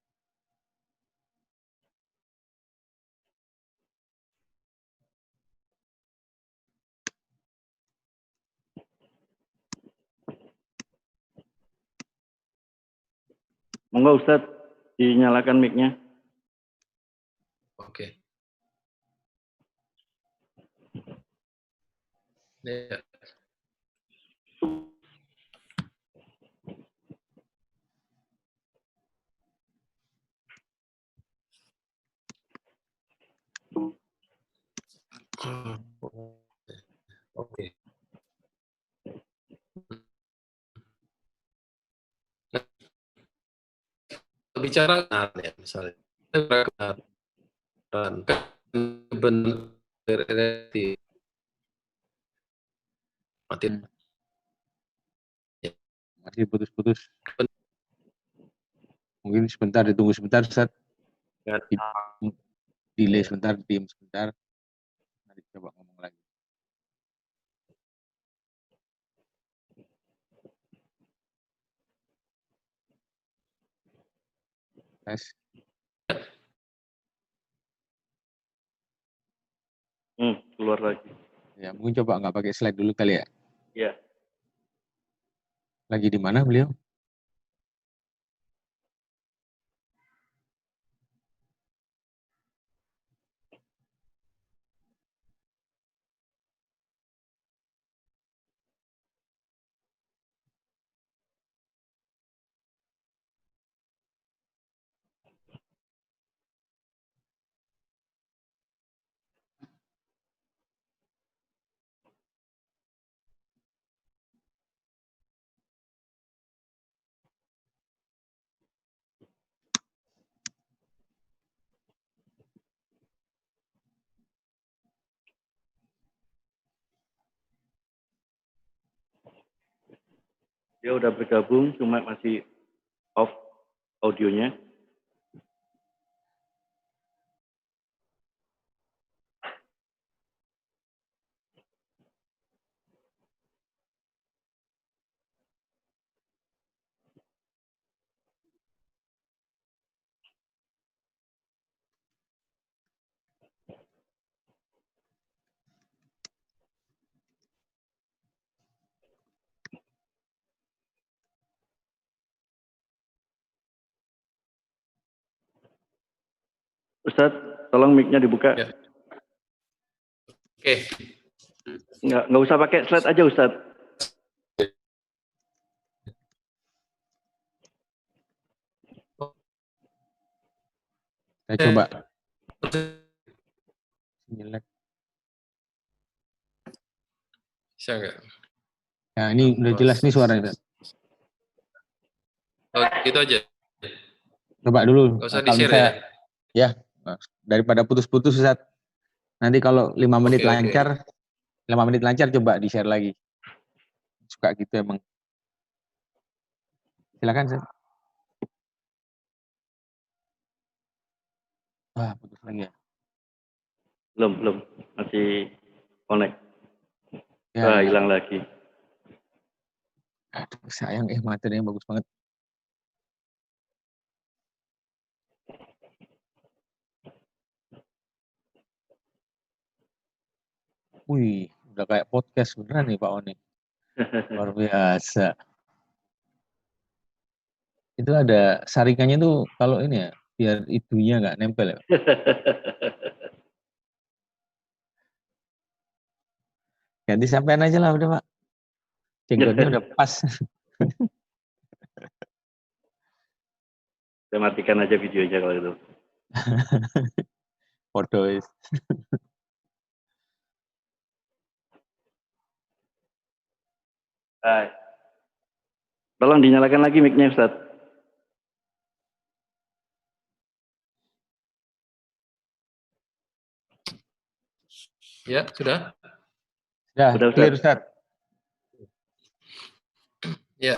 Monggo Ustadz, dinyalakan mic-nya. Oke. Ya. Oke. Nah, bicara ya misalnya benar mati. Masih putus-putus. Mungkin sebentar, ditunggu sebentar Ustadz. Delay sebentar, diam sebentar. Nanti coba ngomong lagi. Tes. Keluar lagi. Ya, mungkin coba nggak pakai slide dulu kali ya. Iya. Lagi di mana beliau? Dia udah bergabung, cuma masih off audionya. Ustadz, tolong mic-nya dibuka. Ya. Oke. Nggak usah pakai slide aja Ustadz. Saya coba. Jelek. Bisa nggak? Nah, ini udah jelas nih suaranya. Oh, gitu aja. Coba dulu. Nggak usah Kalau di-share misalnya, ya, daripada putus-putus Ustadz. Nanti kalau 5 menit Oke. lancar, 5 menit lancar coba di-share lagi. Suka gitu emang. Silakan Ustadz. Wah, putus lagi ya. Belum. Masih connect. Ya. Hilang lagi. Aduh, sayang materinya bagus banget. Wih, udah kayak podcast beneran nih Pak Oni. Luar biasa. Itu ada saringannya tuh kalau ini ya, biar idunya nggak nempel ya. Ganti sampean aja lah udah Pak. Jenggotnya udah pas. Saya matikan aja videonya kalau itu. Foto is. Tolong dinyalakan lagi mic-nya Ustaz. Ya, sudah? Sudah, clear Ustaz. Ya,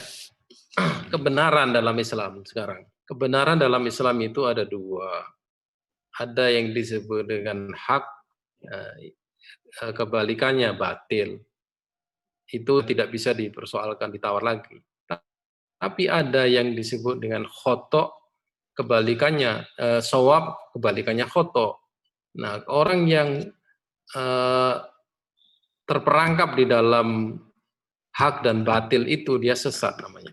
kebenaran dalam Islam sekarang. Kebenaran dalam Islam itu ada dua. Ada yang disebut dengan hak, kebalikannya batil. Itu tidak bisa dipersoalkan, ditawar lagi. Tapi ada yang disebut dengan khoto, kebalikannya shawab, kebalikannya khoto. Nah, orang yang terperangkap di dalam hak dan batil itu dia sesat namanya.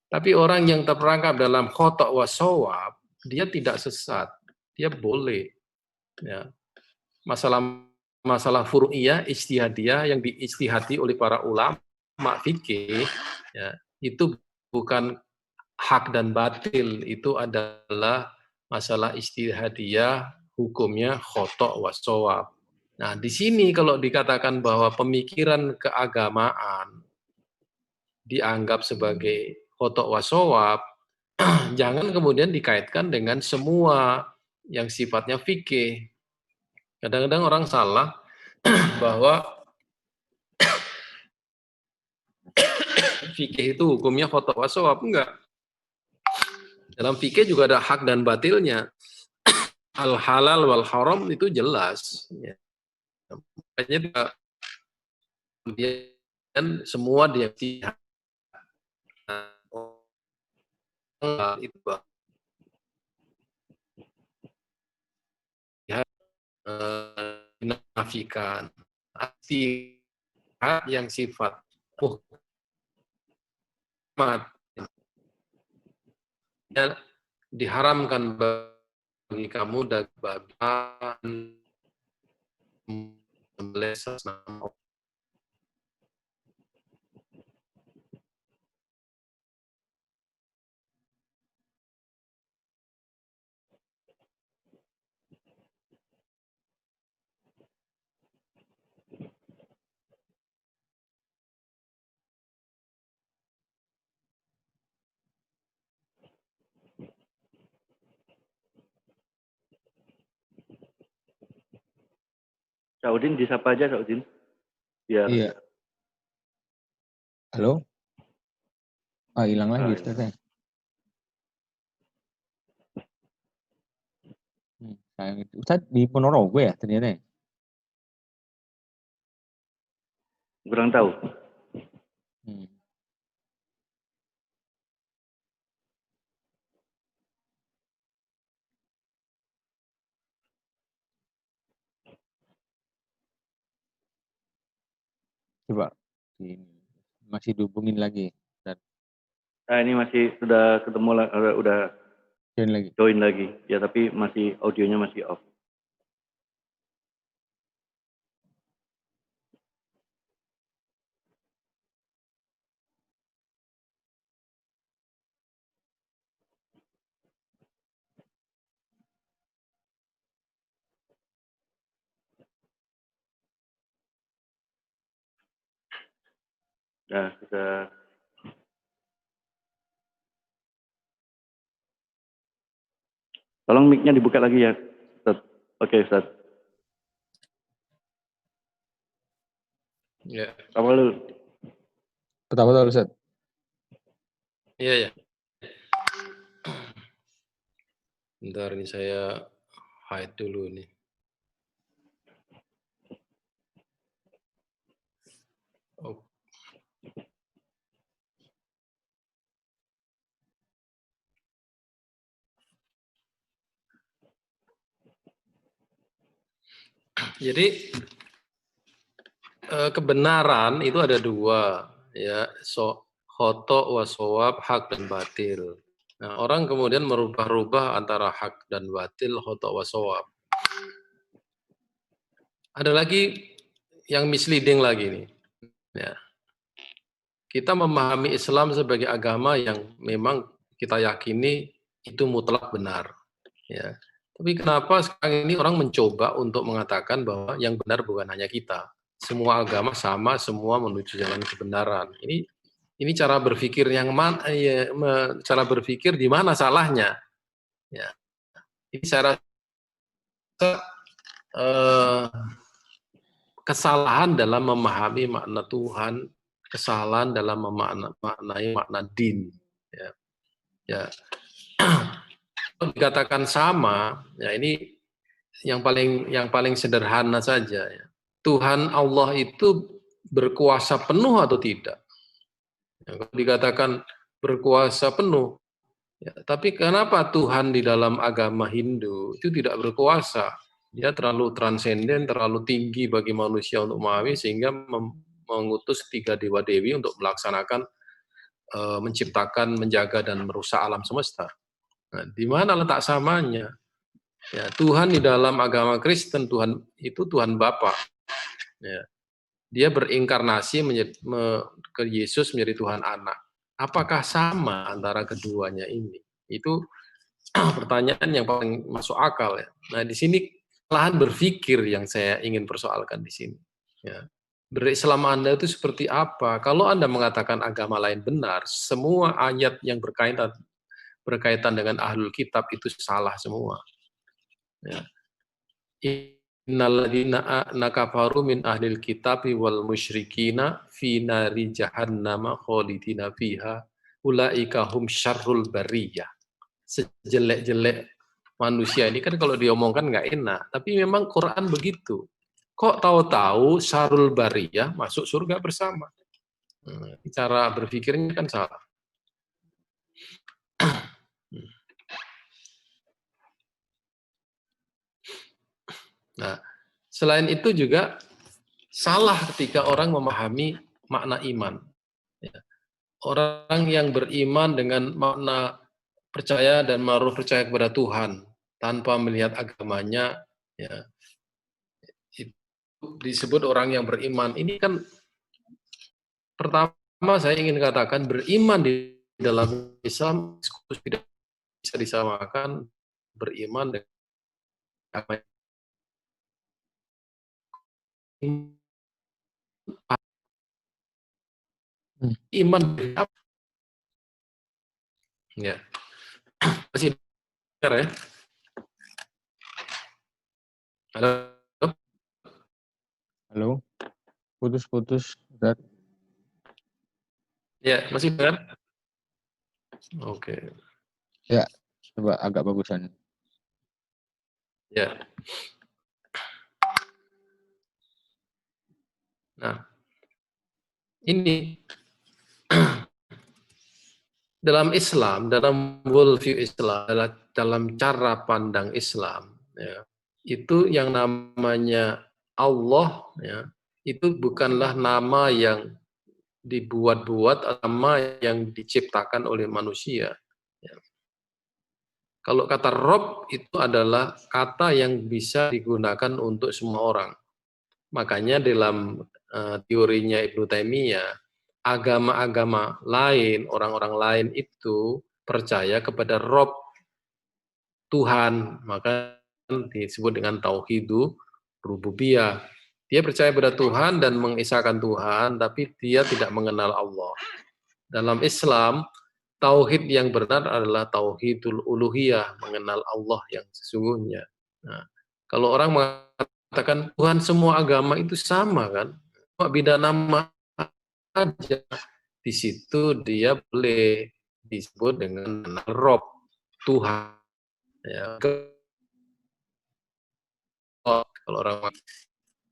Tapi orang yang terperangkap dalam khoto wa shawab, dia tidak sesat, dia boleh. Ya. Masalah furu'iyah, ijtihadiyah yang diijtihadi oleh para ulama fikih, ya, itu bukan hak dan batil, itu adalah masalah ijtihadiyah, hukumnya khoto' wa shawab. Nah, di sini kalau dikatakan bahwa pemikiran keagamaan dianggap sebagai khoto' wa shawab, jangan kemudian dikaitkan dengan semua yang sifatnya fikih. Kadang-kadang orang salah bahwa fikih itu hukumnya khoto' wa shawab. Enggak. Dalam fikih juga ada hak dan batilnya. Al halal wal haram itu jelas. Ya. Makanya kemudian semua dia tidak itu ya, dinafikan. Arti yang sifat muhkamat ya, diharamkan bagi kamu dan bagian melesat nama. Saudin disapa aja Saudin. Biar. Iya. Halo? Ah, hilang lagi Ustaz. Ustaz di Ponorogo ya ternyata ya? Kurang tahu. Coba masih dihubungin lagi. Ini masih sudah ketemu udah join lagi. Ya tapi masih audionya masih off. Nah, sudah. Tolong mic-nya dibuka lagi ya, Ustaz. Oke, Ustaz. Ya. Apa dulu? Betul Ustaz. Iya, ya. Bentar ini saya hide dulu nih. Oh. Jadi kebenaran itu ada dua, ya, khoto' wa shawab, hak dan batil. Nah, orang kemudian merubah-rubah antara hak dan batil, khoto' wa shawab. Ada lagi yang misleading lagi nih. Ya. Kita memahami Islam sebagai agama yang memang kita yakini itu mutlak benar. Ya. Tapi kenapa sekarang ini orang mencoba untuk mengatakan bahwa yang benar bukan hanya kita. Semua agama sama, semua menuju jalan kebenaran. Ini cara berpikir yang mana? Ya, cara berpikir di mana salahnya? Ya. Ini saya rasa kesalahan dalam memahami makna Tuhan, kesalahan dalam memaknai makna din. Ya. Ya. Dikatakan sama, ya ini yang paling sederhana saja. Ya. Tuhan Allah itu berkuasa penuh atau tidak? Ya, kalau dikatakan berkuasa penuh, ya, tapi kenapa Tuhan di dalam agama Hindu itu tidak berkuasa? Dia terlalu transenden, terlalu tinggi bagi manusia untuk memahami sehingga mengutus 3 dewa dewi untuk melaksanakan, menciptakan, menjaga dan merusak alam semesta. Nah, di mana letak samanya? Ya, Tuhan di dalam agama Kristen, Tuhan itu Tuhan Bapa. Ya. Dia berinkarnasi ke Yesus menjadi Tuhan Anak. Apakah sama antara keduanya ini? Itu pertanyaan yang paling masuk akal ya. Nah, di sini lahan berpikir yang saya ingin persoalkan di sini. Ya. Berislam Anda itu seperti apa? Kalau Anda mengatakan agama lain benar, semua ayat yang berkaitan dengan ahlul kitab itu salah semua. Ya. Innalladzina nakafaru min ahlil kitabi wal musyrikina fi nari jahannama khalidina fiha ulaika hum syarrul bariyah. Sejelek-jelek manusia ini kan kalau diomongkan nggak enak, tapi memang Quran begitu. Kok tahu-tahu syarrul bariyah masuk surga bersama? Cara berpikirnya kan salah. Nah, selain itu juga salah ketika orang memahami makna iman. Ya. Orang yang beriman dengan makna percaya dan menaruh percaya kepada Tuhan tanpa melihat agamanya, ya, itu disebut orang yang beriman. Ini kan pertama saya ingin katakan beriman di dalam Islam tidak bisa disamakan beriman dengan agama. Iman ya masih dengar ya? Halo, putus-putus. Ya, masih dengar? Oke. Ya, coba agak bagusan. Ya. Nah, ini dalam Islam, dalam worldview Islam, dalam cara pandang Islam, ya, itu yang namanya Allah, ya, itu bukanlah nama yang dibuat-buat, nama yang diciptakan oleh manusia. Ya. Kalau kata Rob itu adalah kata yang bisa digunakan untuk semua orang. Makanya dalam teorinya Ibnu Taimiyah, agama-agama lain, orang-orang lain itu percaya kepada Rob, Tuhan, maka disebut dengan tauhidu rububiyah. Dia percaya pada Tuhan dan mengisahkan Tuhan, tapi dia tidak mengenal Allah. Dalam Islam, tauhid yang benar adalah tauhidul uluhiyah, mengenal Allah yang sesungguhnya. Nah, kalau orang mengatakan Tuhan semua agama itu sama kan, beda nama aja, di situ dia boleh disebut dengan Rob, Tuhan. Ya. Kalau orang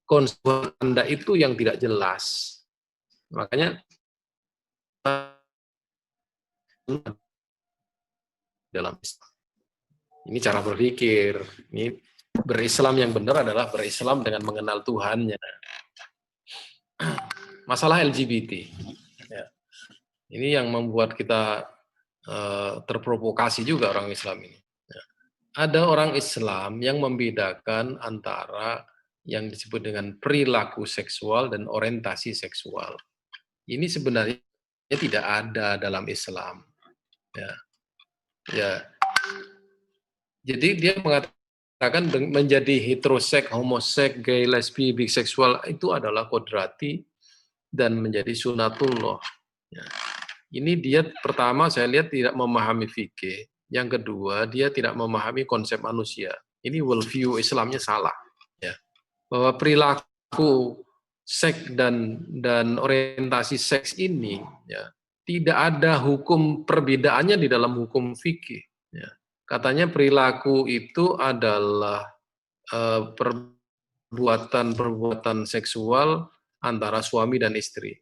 konstruksi Anda itu yang tidak jelas, makanya dalam Islam ini cara berpikir. Ini berislam yang benar adalah berislam dengan mengenal Tuhannya. Masalah LGBT. Ya. Ini yang membuat kita terprovokasi juga orang Islam ini. Ya. Ada orang Islam yang membedakan antara yang disebut dengan perilaku seksual dan orientasi seksual. Ini sebenarnya tidak ada dalam Islam. Ya. Ya. Jadi dia mengatakan menjadi heteroseks, homoseks, gay, lesbi, biseksual itu adalah kodrati dan menjadi sunatullah. Ya. Ini dia pertama saya lihat tidak memahami fikih. Yang kedua dia tidak memahami konsep manusia. Ini worldview Islamnya salah. Ya. Bahwa perilaku seks dan orientasi seks ini ya tidak ada hukum perbedaannya di dalam hukum fikih. Ya. Katanya perilaku itu adalah perbuatan seksual antara suami dan istri.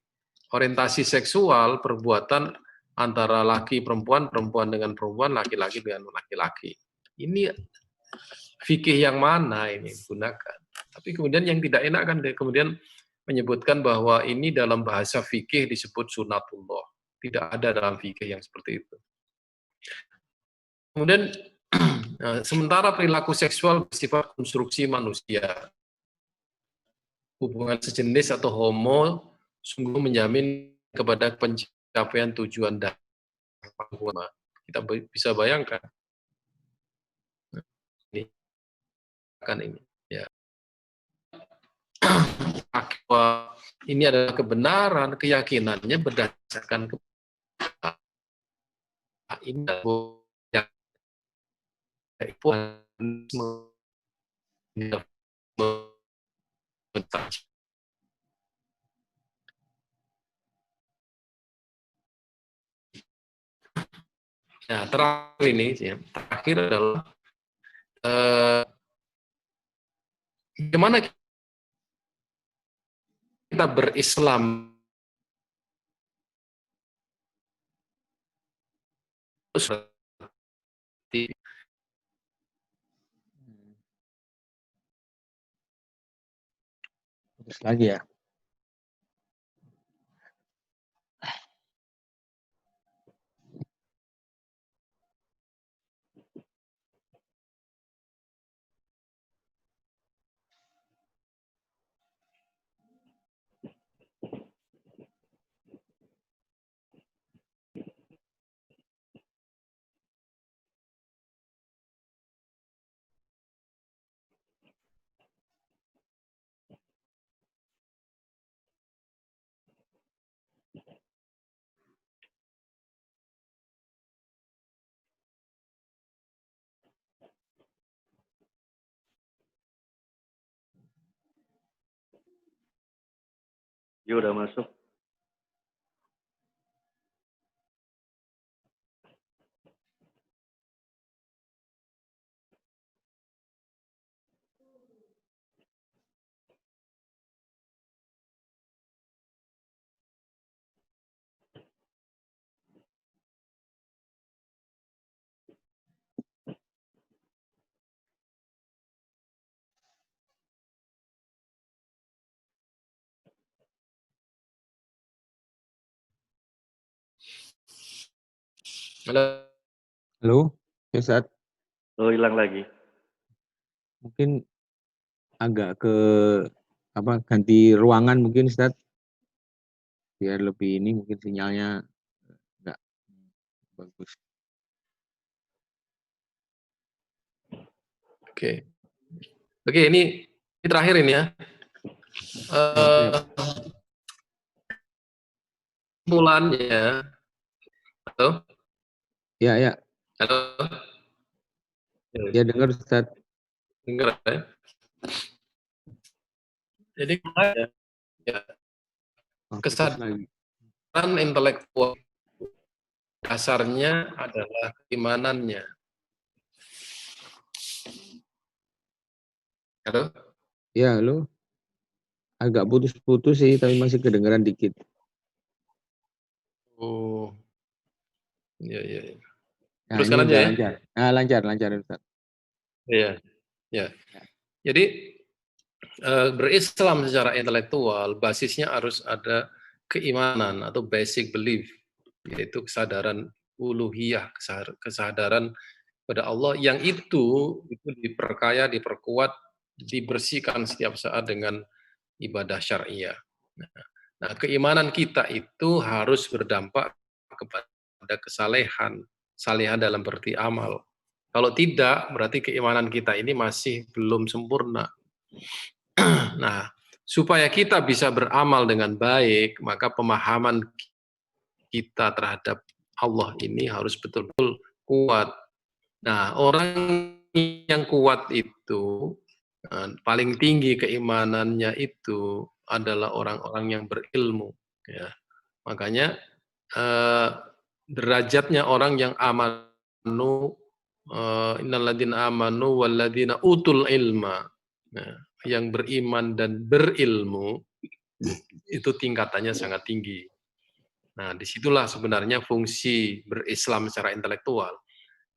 Orientasi seksual perbuatan antara laki perempuan, perempuan dengan perempuan, laki-laki dengan laki-laki. Ini fikih yang mana ini digunakan? Tapi kemudian yang tidak enak kan kemudian menyebutkan bahwa ini dalam bahasa fikih disebut sunatullah. Tidak ada dalam fikih yang seperti itu. Kemudian sementara perilaku seksual bersifat konstruksi manusia. Hubungan sejenis atau homo sungguh menjamin kepada pencapaian tujuan dan agama. Kita bisa bayangkan ini ya. Ini adalah kebenaran, keyakinannya berdasarkan ini Nah, terakhir ini, terakhir adalah bagaimana kita berislam Terus lagi ya. Ya udah masuk. Halo, Ustaz. Oh, hilang lagi. Mungkin agak ke ganti ruangan mungkin Ustaz. Biar lebih ini mungkin sinyalnya enggak bagus. Oke. Oke, ini terakhir ini ya. Kesimpulannya, halo? Ya. Halo? Ya dengar Ustaz. Dengar ya? Jadi ya, kesadaran intelektual dasarnya adalah keimanannya. Halo? Ya, halo. Agak putus-putus sih, tapi masih kedengaran dikit. Oh. Iya. Nah, Teruskan ini aja ya. Lancar. Nah, lancar Ustaz. Iya. Jadi berislam secara intelektual basisnya harus ada keimanan atau basic belief. yaitu kesadaran uluhiyah, kesadaran pada Allah yang itu diperkaya, diperkuat, dibersihkan setiap saat dengan ibadah syariah. Nah, keimanan kita itu harus berdampak kepada kesalehan, salehan dalam berarti amal. Kalau tidak, berarti keimanan kita ini masih belum sempurna. Nah, supaya kita bisa beramal dengan baik, maka pemahaman kita terhadap Allah ini harus betul-betul kuat. Nah, orang yang kuat itu, paling tinggi keimanannya itu adalah orang-orang yang berilmu. Ya. Makanya derajatnya orang yang amanu, innalladzina amanu walladzina utul ilma, yang beriman dan berilmu, itu tingkatannya sangat tinggi. Nah, disitulah sebenarnya fungsi berislam secara intelektual.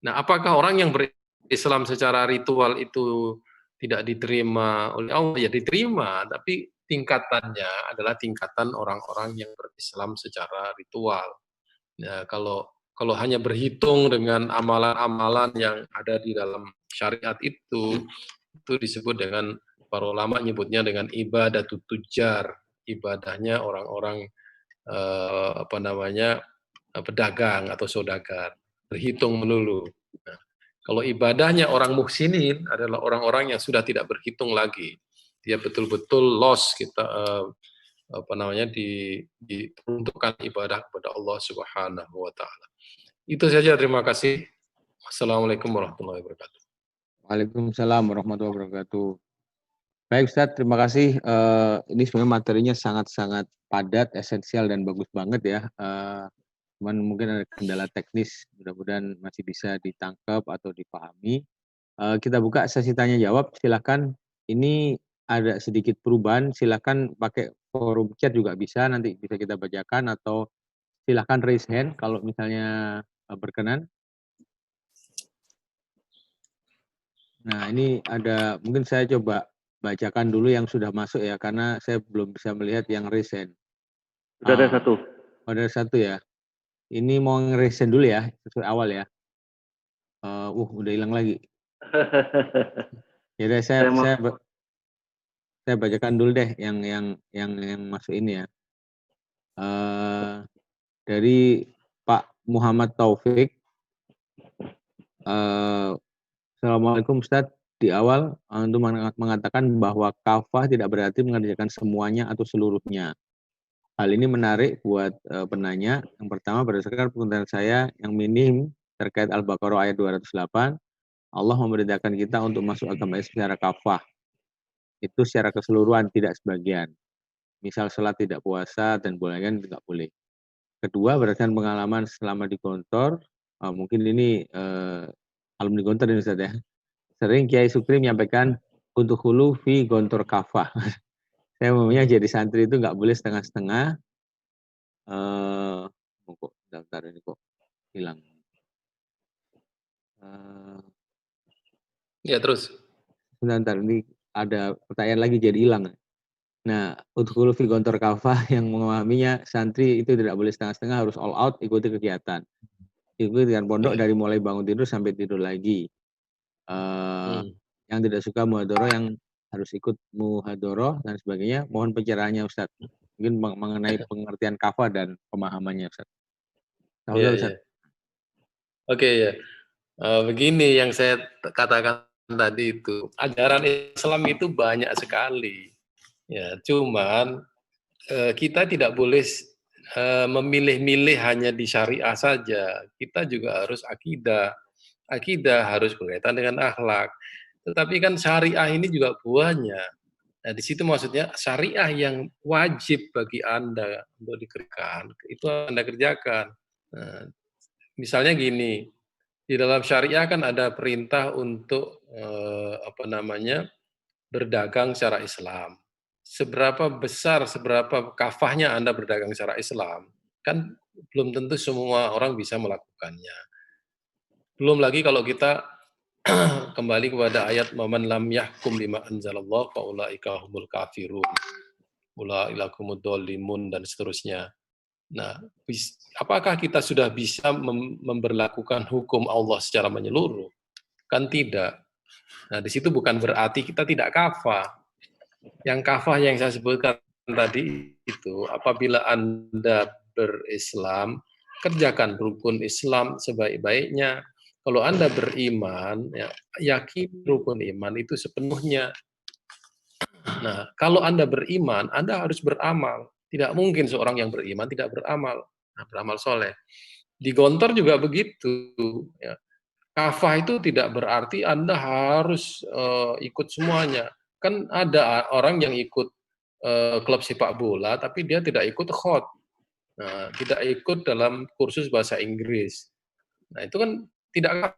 Nah, apakah orang yang berislam secara ritual itu tidak diterima oleh Allah? Ya diterima, tapi tingkatannya adalah tingkatan orang-orang yang berislam secara ritual. Ya, kalau hanya berhitung dengan amalan-amalan yang ada di dalam syariat itu disebut dengan para ulama nyebutnya dengan ibadah tujar, ibadahnya orang-orang pedagang atau saudagar, berhitung melulu. Nah, kalau ibadahnya orang muhsinin adalah orang-orang yang sudah tidak berhitung lagi, dia betul-betul loss kita diperuntukkan ibadah kepada Allah Subhanahu wa taala. Itu saja, terima kasih. Assalamualaikum warahmatullahi wabarakatuh. Waalaikumsalam warahmatullahi wabarakatuh. Baik Ustadz, terima kasih. Ini sebenarnya materinya sangat-sangat padat, esensial dan bagus banget ya. Cuman mungkin ada kendala teknis, mudah-mudahan masih bisa ditangkap atau dipahami. Kita buka sesi tanya jawab, silakan. Ini ada sedikit perubahan, silakan pakai forum chat juga bisa, nanti bisa kita bacakan, atau silakan raise hand kalau misalnya berkenan. Nah, ini ada, mungkin saya coba bacakan dulu yang sudah masuk ya, karena saya belum bisa melihat yang raise hand. Sudah ada satu. Ada satu ya. Ini mau nge-raise hand dulu ya, sesuai awal ya. Udah hilang lagi. Ya udah saya bacakan dulu deh yang masuk ini ya. Dari Pak Muhammad Taufik. Assalamualaikum Ustadz. Di awal untuk mengatakan bahwa kafah tidak berarti mengerjakan semuanya atau seluruhnya. Hal ini menarik buat penanya. Yang pertama, berdasarkan pengetahuan saya yang minim terkait Al-Baqarah ayat 208, Allah memerintahkan kita untuk masuk agama Islam secara kafah. Itu secara keseluruhan, tidak sebagian. Misal sholat tidak puasa dan bolehkan tidak boleh. Kedua, berdasarkan pengalaman selama di Gontor, mungkin ini alumni Gontor ini Ustaz ya. Sering Kiai Sukri menyampaikan untuk hulu fi Gontor kafah. Saya umumnya jadi santri itu nggak boleh setengah-setengah. Kok daftar ini kok hilang. Ya terus. Sebentar, ini ada pertanyaan lagi jadi hilang. Nah, udkhulu fi Gontor kafah yang memahaminya santri itu tidak boleh setengah-setengah, harus all out ikuti kegiatan. Ikuti dengan pondok dari mulai bangun tidur sampai tidur lagi. Yang tidak suka muhadoroh yang harus ikut muhadoroh dan sebagainya, mohon pencerahannya Ustadz. Mungkin mengenai pengertian kafah dan pemahamannya Ustadz. Ustadz. Oke ya. Begini yang saya katakan tadi itu, ajaran Islam itu banyak sekali. Ya, cuman kita tidak boleh memilih-milih hanya di syariah saja. Kita juga harus akidah. Akidah harus berkaitan dengan akhlak. Tetapi kan syariah ini juga buahnya. Nah, di situ maksudnya syariah yang wajib bagi Anda untuk dikerjakan, itu Anda kerjakan. Nah, misalnya gini, di dalam syariah kan ada perintah untuk berdagang secara Islam. Seberapa besar, seberapa kafahnya Anda berdagang secara Islam, kan belum tentu semua orang bisa melakukannya. Belum lagi kalau kita kembali kepada ayat "Man lam yahkum bima anzalallah fa ulaika humul kafirun. Ulaika humud dzalimun" dan seterusnya. Nah, apakah kita sudah bisa memberlakukan hukum Allah secara menyeluruh? Kan tidak. Nah, di situ bukan berarti kita tidak kafah. Yang kafah yang saya sebutkan tadi itu, apabila Anda berislam, kerjakan rukun Islam sebaik-baiknya. Kalau Anda beriman, ya, yakin rukun iman itu sepenuhnya. Nah, kalau Anda beriman, Anda harus beramal. Tidak mungkin seorang yang beriman tidak beramal. Nah, beramal soleh. Di Gontor juga begitu. Ya. Kafah itu tidak berarti Anda harus ikut semuanya. Kan ada orang yang ikut klub sepak bola, tapi dia tidak ikut khot. Nah, tidak ikut dalam kursus bahasa Inggris. Nah, itu kan tidak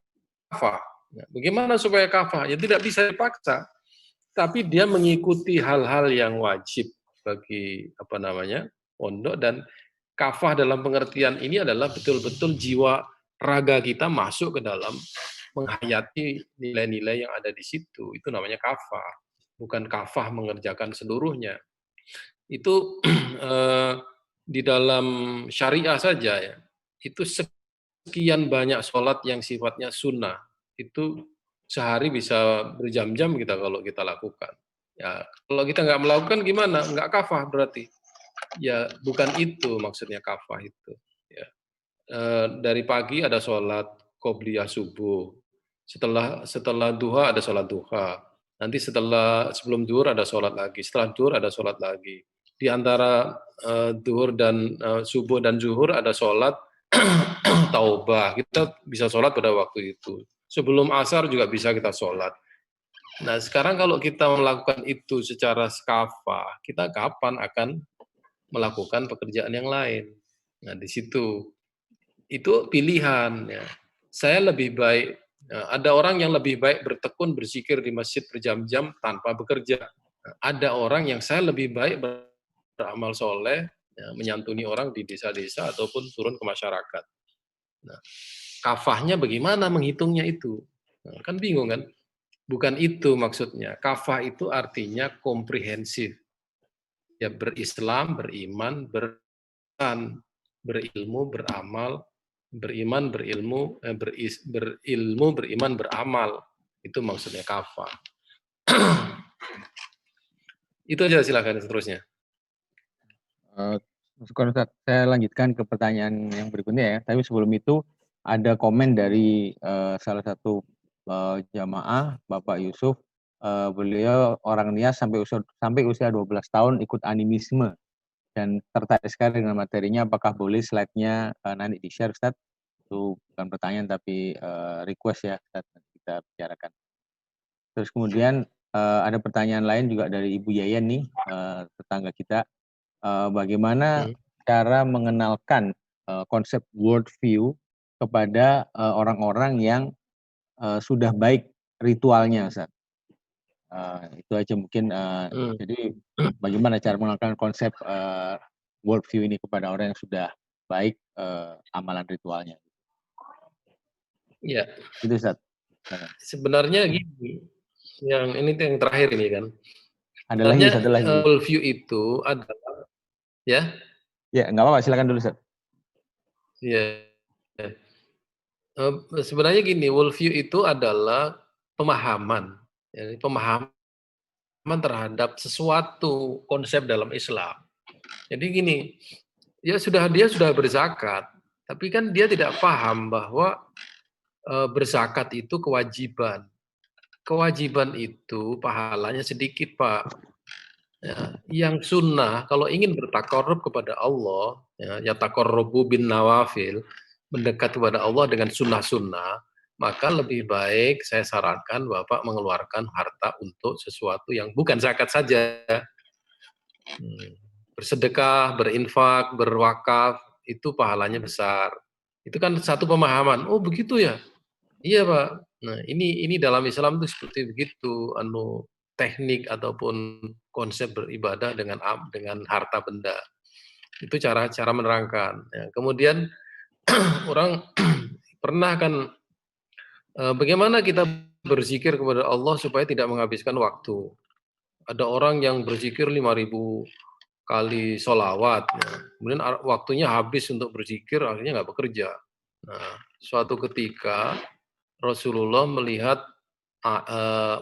kafah. Nah, bagaimana supaya kafah? Ya tidak bisa dipaksa. Tapi dia mengikuti hal-hal yang wajib bagi pondok, dan kafah dalam pengertian ini adalah betul-betul jiwa raga kita masuk ke dalam menghayati nilai-nilai yang ada di situ. Itu namanya kafah. Bukan kafah mengerjakan seluruhnya. Itu di dalam syariah saja ya. Itu sekian banyak sholat yang sifatnya sunnah. Itu sehari bisa berjam-jam kita kalau kita lakukan. Ya, kalau kita nggak melakukan gimana? Nggak kafah berarti. Ya, bukan itu maksudnya kafah itu. Ya. Dari pagi ada sholat qobliyah subuh. Setelah duha ada sholat duha. Nanti sebelum duhur ada sholat lagi. Setelah duhur ada sholat lagi. Di antara duhur dan subuh dan zuhur ada sholat taubah. Kita bisa sholat pada waktu itu. Sebelum asar juga bisa kita sholat. Nah, sekarang kalau kita melakukan itu secara skafah, kita kapan akan melakukan pekerjaan yang lain? Nah, di situ itu pilihan. Ya. Saya lebih baik, ada orang yang lebih baik bertekun berzikir di masjid berjam-jam tanpa bekerja. Nah, ada orang yang saya lebih baik beramal soleh, ya, menyantuni orang di desa-desa ataupun turun ke masyarakat. Nah, kafahnya bagaimana menghitungnya itu? Nah, kan bingung kan? Bukan itu maksudnya. Kafah itu artinya komprehensif. Ya, berislam, beriman, berilmu, beramal, beriman, berilmu, beriman, beramal. Itu maksudnya kafah. Itu aja, silakan seterusnya. Saya lanjutkan ke pertanyaan yang berikutnya ya. Tapi sebelum itu ada komen dari salah satu jamaah, Bapak Yusuf. Beliau orang Nias sampai usia 12 tahun ikut animisme dan tertarik sekali dengan materinya. Apakah boleh slide-nya nanti di-share, Ustaz? Itu bukan pertanyaan tapi request ya, Ustaz, kita bicarakan. Terus kemudian ada pertanyaan lain juga dari Ibu Yayan nih, tetangga kita. Bagaimana cara mengenalkan konsep worldview kepada orang-orang yang sudah baik ritualnya, Ustaz. Itu aja mungkin. Jadi bagaimana cara mengenalkan konsep worldview ini kepada orang yang sudah baik amalan ritualnya? Ya. Itu, Ustaz. Sebenarnya gini, yang terakhir ini kan. Ada lagi, satu lagi. Worldview itu adalah, ya? Ya, nggak apa-apa, silakan dulu, Ustaz. Ya. Sebenarnya gini, worldview itu adalah pemahaman. Ya, pemahaman terhadap sesuatu konsep dalam Islam. Jadi gini, dia sudah berzakat, tapi kan dia tidak paham bahwa berzakat itu kewajiban. Kewajiban itu pahalanya sedikit, Pak. Ya, yang sunnah, kalau ingin bertakarrub kepada Allah, ya takarrubu bin nawafil, mendekat kepada Allah dengan sunnah-sunnah, maka lebih baik saya sarankan Bapak mengeluarkan harta untuk sesuatu yang bukan zakat saja. Bersedekah, berinfak, berwakaf, itu pahalanya besar. Itu kan satu pemahaman. Oh begitu ya? Iya Pak. Nah ini dalam Islam itu seperti begitu, teknik ataupun konsep beribadah dengan harta benda. Itu cara menerangkan. Ya, kemudian orang pernah kan bagaimana kita berzikir kepada Allah supaya tidak menghabiskan waktu. Ada orang yang berzikir 5.000 kali sholawat, ya. Kemudian waktunya habis untuk berzikir, akhirnya nggak bekerja. Nah, suatu ketika Rasulullah melihat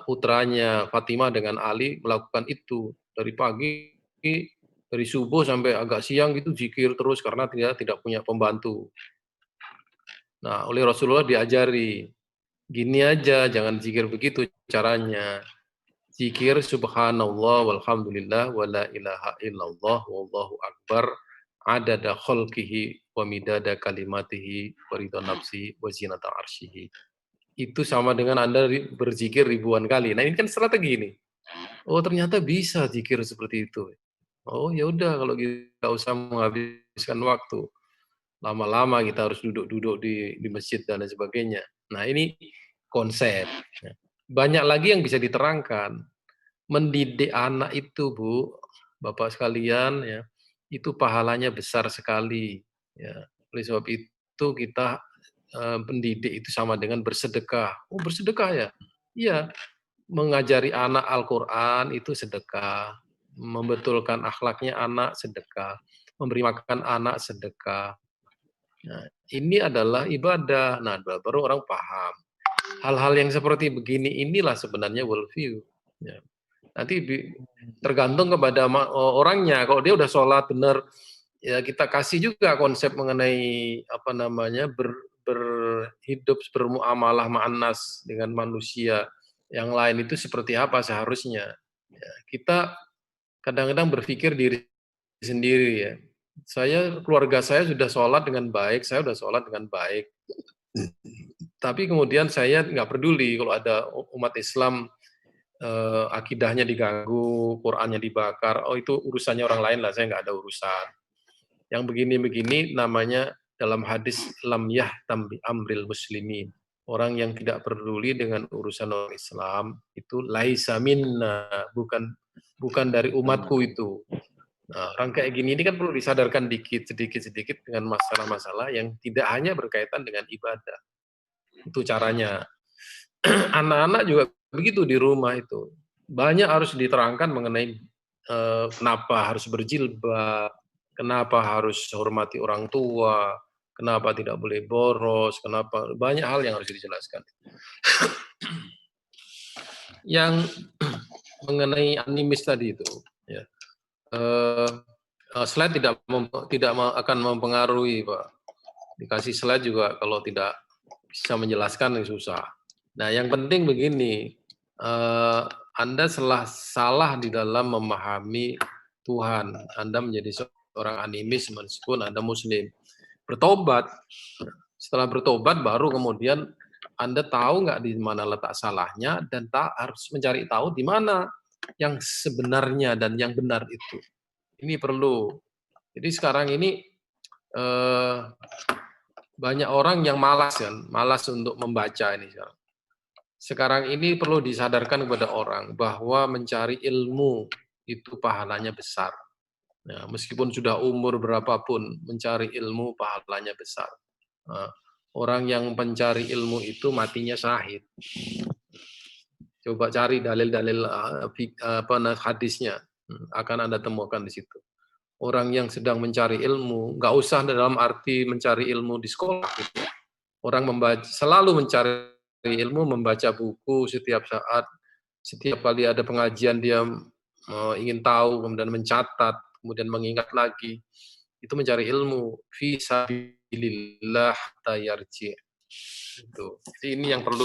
putranya Fatimah dengan Ali melakukan itu dari pagi, dari subuh sampai agak siang gitu zikir terus karena dia tidak punya pembantu. Nah, oleh Rasulullah diajari, gini aja, jangan zikir begitu caranya. Zikir subhanallah walhamdulillah wala ilaha illallah wallahu akbar adada khalqihi wa midada kalimatihi wa ridha nafsi wa zinata arsyihi. Itu sama dengan Anda berzikir ribuan kali. Nah, ini kan strategi nih. Oh, ternyata bisa zikir seperti itu. Oh, ya udah kalau gitu nggak usah menghabiskan waktu. Lama-lama kita harus duduk-duduk di masjid dan lain sebagainya. Nah, ini konsep. Banyak lagi yang bisa diterangkan. Mendidik anak itu, Bu, Bapak sekalian, ya, itu pahalanya besar sekali. Ya. Oleh sebab itu kita pendidik itu sama dengan bersedekah. Oh, bersedekah ya? Iya, mengajari anak Al-Quran itu sedekah, membetulkan akhlaknya anak sedekah, memberi makan anak sedekah. Nah, ini adalah ibadah. Nah, baru orang paham. Hal-hal yang seperti begini inilah sebenarnya worldview. Ya. Nanti tergantung kepada orangnya. Kalau dia udah sholat benar, ya kita kasih juga konsep mengenai apa namanya berhidup bermuamalah ma'anas dengan manusia yang lain itu seperti apa seharusnya. Ya, kita kadang-kadang berpikir diri sendiri ya. Keluarga saya sudah sholat dengan baik, saya sudah sholat dengan baik. Tapi kemudian saya nggak peduli kalau ada umat Islam akidahnya diganggu, Qur'annya dibakar, oh itu urusannya orang lain lah, saya nggak ada urusan. Yang begini-begini namanya dalam hadis lam yahtam bi amril muslimin. Orang yang tidak peduli dengan urusan orang Islam itu laisa minna, bukan dari umatku itu. Nah, orang kayak gini ini kan perlu disadarkan sedikit dengan masalah-masalah yang tidak hanya berkaitan dengan ibadah. Itu caranya. Anak-anak juga begitu di rumah itu. Banyak harus diterangkan mengenai kenapa harus berjilbab, kenapa harus hormati orang tua, kenapa tidak boleh boros, kenapa banyak hal yang harus dijelaskan. Yang mengenai animis tadi itu, ya, slide tidak akan mempengaruhi, Pak. Dikasih slide juga kalau tidak bisa menjelaskan susah. Nah, yang penting begini, Anda salah di dalam memahami Tuhan. Anda menjadi seorang animis meskipun Anda Muslim. Bertobat. Setelah bertobat baru kemudian Anda tahu nggak di mana letak salahnya dan harus mencari tahu di mana yang sebenarnya dan yang benar itu. Ini perlu. Jadi sekarang ini banyak orang yang malas untuk membaca ini sekarang. Sekarang ini perlu disadarkan kepada orang bahwa mencari ilmu itu pahalanya besar. Ya, meskipun sudah umur berapapun, mencari ilmu pahalanya besar. Nah, orang yang mencari ilmu itu matinya syahid. Coba cari dalil-dalil hadisnya, akan Anda temukan di situ. Orang yang sedang mencari ilmu, nggak usah dalam arti mencari ilmu di sekolah. Gitu. Orang selalu mencari ilmu, membaca buku setiap saat, setiap kali ada pengajian dia ingin tahu, kemudian mencatat, kemudian mengingat lagi. Itu mencari ilmu. Fi sabilillah tayarji. Itu. Ini yang perlu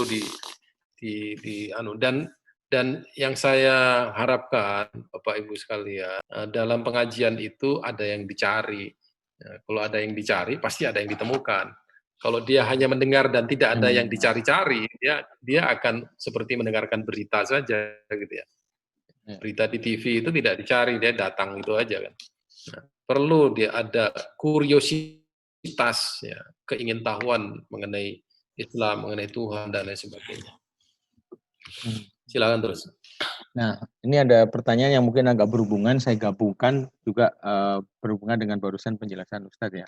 dan yang saya harapkan Bapak Ibu sekalian, dalam pengajian itu ada yang dicari. Ya, kalau ada yang dicari, pasti ada yang ditemukan. Kalau dia hanya mendengar dan tidak ada yang dicari-cari, dia akan seperti mendengarkan berita saja, gitu ya. Berita di TV itu tidak dicari, dia datang itu aja kan. Nah, perlu dia ada kuriositas, ya, keingintahuan mengenai Islam, mengenai Tuhan dan lain sebagainya. Silakan terus. Nah, ini ada pertanyaan yang mungkin agak berhubungan, saya gabungkan juga berhubungan dengan barusan penjelasan Ustadz ya.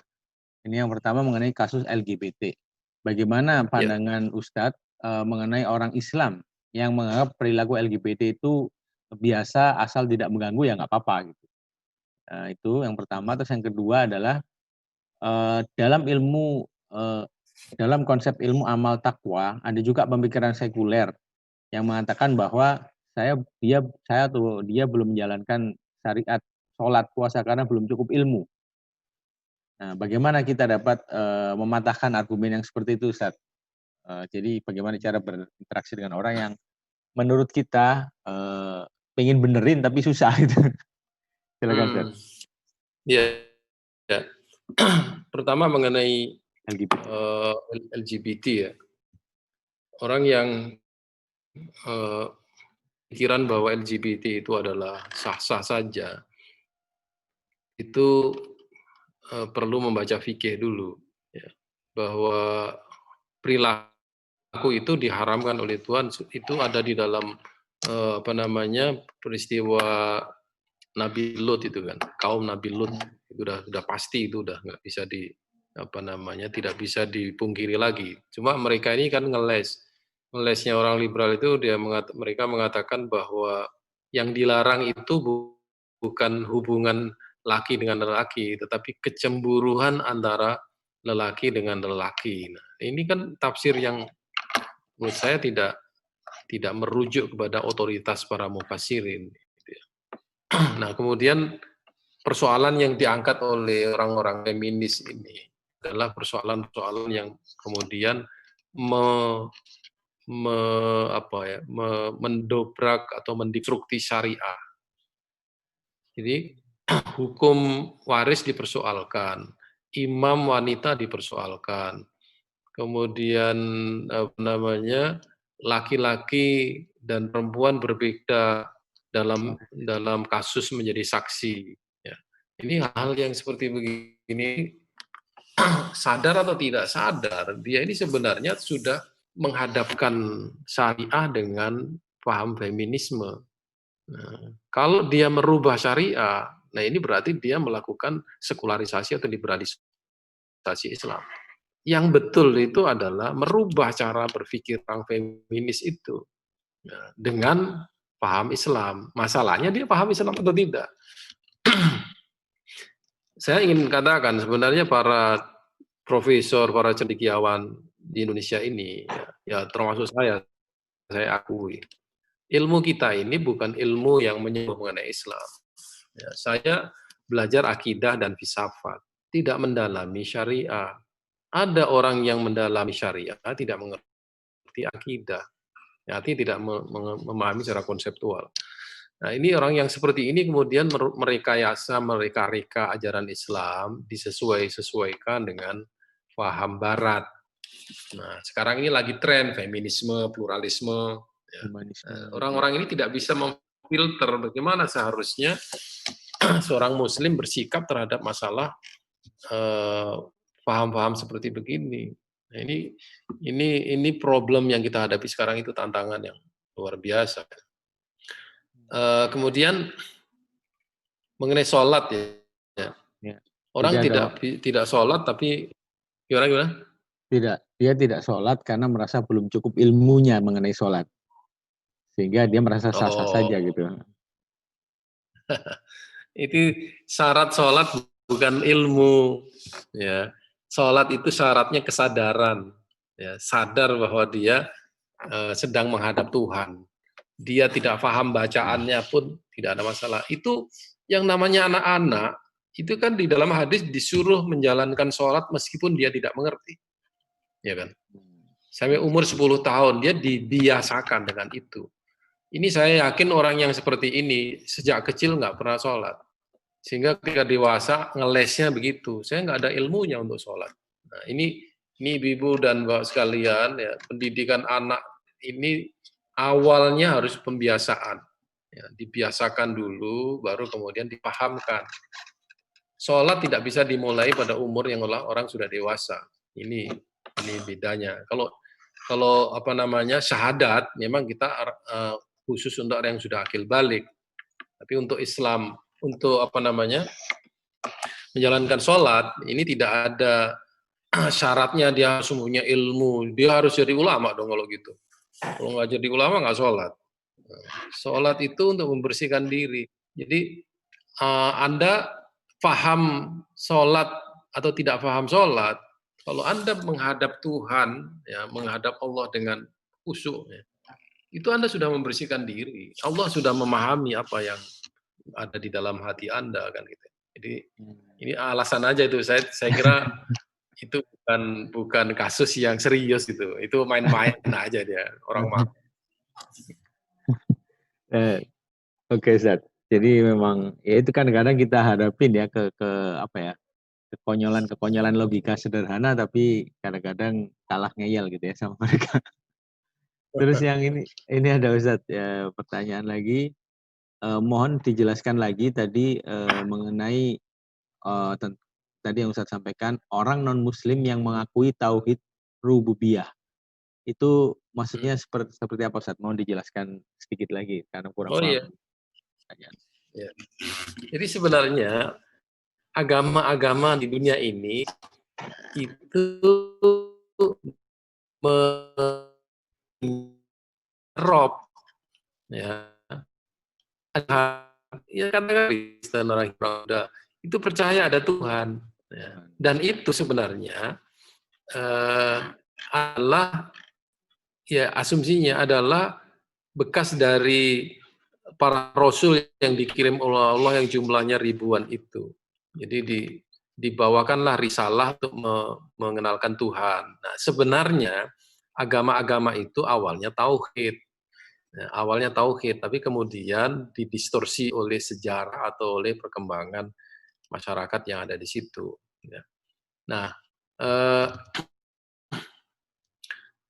Ini yang pertama mengenai kasus LGBT. Bagaimana pandangan Ustadz mengenai orang Islam yang menganggap perilaku LGBT itu biasa asal tidak mengganggu ya nggak apa-apa gitu. Itu yang pertama. Terus yang kedua adalah dalam konsep ilmu amal takwa ada juga pemikiran sekuler yang mengatakan bahwa dia belum menjalankan syariat sholat puasa karena belum cukup ilmu. Nah, bagaimana kita dapat mematahkan argumen yang seperti itu, Ustaz? Jadi bagaimana cara berinteraksi dengan orang yang menurut kita pengen benerin tapi susah itu. Silakan, Ustaz. Ya. Pertama mengenai LGBT ya. Orang yang pikiran bahwa LGBT itu adalah sah-sah saja, itu perlu membaca fikih dulu, ya, bahwa perilaku itu diharamkan oleh Tuhan, itu ada di dalam peristiwa Nabi Lut itu kan, kaum Nabi Lut itu udah pasti, itu udah nggak bisa tidak bisa dipungkiri lagi. Cuma mereka ini kan ngelesnya orang liberal itu mereka mengatakan bahwa yang dilarang itu bukan hubungan laki dengan lelaki, tetapi kecemburuan antara lelaki dengan lelaki. Nah, ini kan tafsir yang menurut saya tidak merujuk kepada otoritas para mufassirin. Nah, kemudian persoalan yang diangkat oleh orang-orang feminis ini adalah persoalan-persoalan yang kemudian mendobrak atau mendistruksi syariah. Jadi hukum waris dipersoalkan, imam wanita dipersoalkan, kemudian laki-laki dan perempuan berbeda dalam kasus menjadi saksi. Ya. Ini hal yang seperti begini, sadar atau tidak sadar, dia ini sebenarnya sudah menghadapkan syariah dengan paham feminisme. Nah, kalau dia merubah syariah, nah ini berarti dia melakukan sekularisasi atau liberalisasi Islam. Yang betul itu adalah merubah cara berpikir orang feminis itu dengan paham Islam. Masalahnya dia paham Islam atau tidak. Saya ingin katakan sebenarnya para profesor, para cendekiawan di Indonesia ini, ya termasuk saya akui, ilmu kita ini bukan ilmu yang menyebut mengenai Islam. Ya, saya belajar akidah dan filsafat, tidak mendalami syariah. Ada orang yang mendalami syariah, tidak mengerti akidah, artinya tidak memahami secara konseptual. Nah, ini orang yang seperti ini kemudian mereka-reka ajaran Islam disesuaikan dengan paham Barat. Nah, sekarang ini lagi tren feminisme, pluralisme. Ya. Orang-orang ini tidak bisa memfilter bagaimana seharusnya seorang Muslim bersikap terhadap masalah paham-paham seperti begini. Nah, ini problem yang kita hadapi sekarang, itu tantangan yang luar biasa. Kemudian mengenai sholat ya. Orang tidak sholat tapi gimana? Dia tidak sholat karena merasa belum cukup ilmunya mengenai sholat, sehingga dia merasa sah-sah saja gitu. Itu syarat sholat bukan ilmu, ya. Sholat itu syaratnya kesadaran, ya. Sadar bahwa dia sedang menghadap Tuhan. Dia tidak paham bacaannya pun tidak ada masalah. Itu yang namanya anak-anak, itu kan di dalam hadis disuruh menjalankan sholat meskipun dia tidak mengerti. Ya kan? Sampai umur 10 tahun, dia dibiasakan dengan itu. Ini saya yakin orang yang seperti ini, sejak kecil nggak pernah sholat. Sehingga ketika dewasa, ngelesnya begitu. Saya nggak ada ilmunya untuk sholat. Nah, ini ibu dan bapak sekalian, ya, pendidikan anak ini awalnya harus pembiasaan. Ya, dibiasakan dulu, baru kemudian dipahamkan. Sholat tidak bisa dimulai pada umur yang orang sudah dewasa. Ini bedanya. Kalau syahadat, memang kita khusus untuk orang yang sudah akil balik. Tapi untuk Islam, untuk menjalankan sholat, ini tidak ada syaratnya dia semuanya ilmu. Dia harus jadi ulama dong kalau gitu. Kalau nggak jadi ulama nggak sholat. Sholat itu untuk membersihkan diri. Jadi Anda paham sholat atau tidak paham sholat, kalau Anda menghadap Tuhan, ya, menghadap Allah dengan khusyuk, ya, itu Anda sudah membersihkan diri. Allah sudah memahami apa yang ada di dalam hati Anda, kan gitu. Jadi ini alasan aja itu. Saya kira itu bukan kasus yang serius gitu. Itu main-main aja dia orang mah. Oke, Ustaz. Jadi memang ya itu kan kadang kita hadapin ya ke apa ya, kekonyolan logika sederhana tapi kadang-kadang kalah ngeyel gitu ya sama mereka. Terus yang ini ada Ustaz ya, pertanyaan lagi, mohon dijelaskan lagi tadi mengenai tadi yang Ustaz sampaikan orang non Muslim yang mengakui tauhid rububiyah. Itu maksudnya seperti apa Ustaz? Mohon dijelaskan sedikit lagi karena kurang Oh iya. paham. Ya. Jadi sebenarnya agama-agama di dunia ini itu menyerap, ya, ya katakan Kristen, orang Buddha itu percaya ada Tuhan, ya. Dan itu sebenarnya adalah, ya, asumsinya adalah bekas dari para rasul yang dikirim oleh Allah yang jumlahnya ribuan itu. Jadi dibawakanlah risalah untuk mengenalkan Tuhan. Nah, sebenarnya agama-agama itu awalnya tauhid. Ya, awalnya tauhid, tapi kemudian didistorsi oleh sejarah atau oleh perkembangan masyarakat yang ada di situ. Ya. Nah,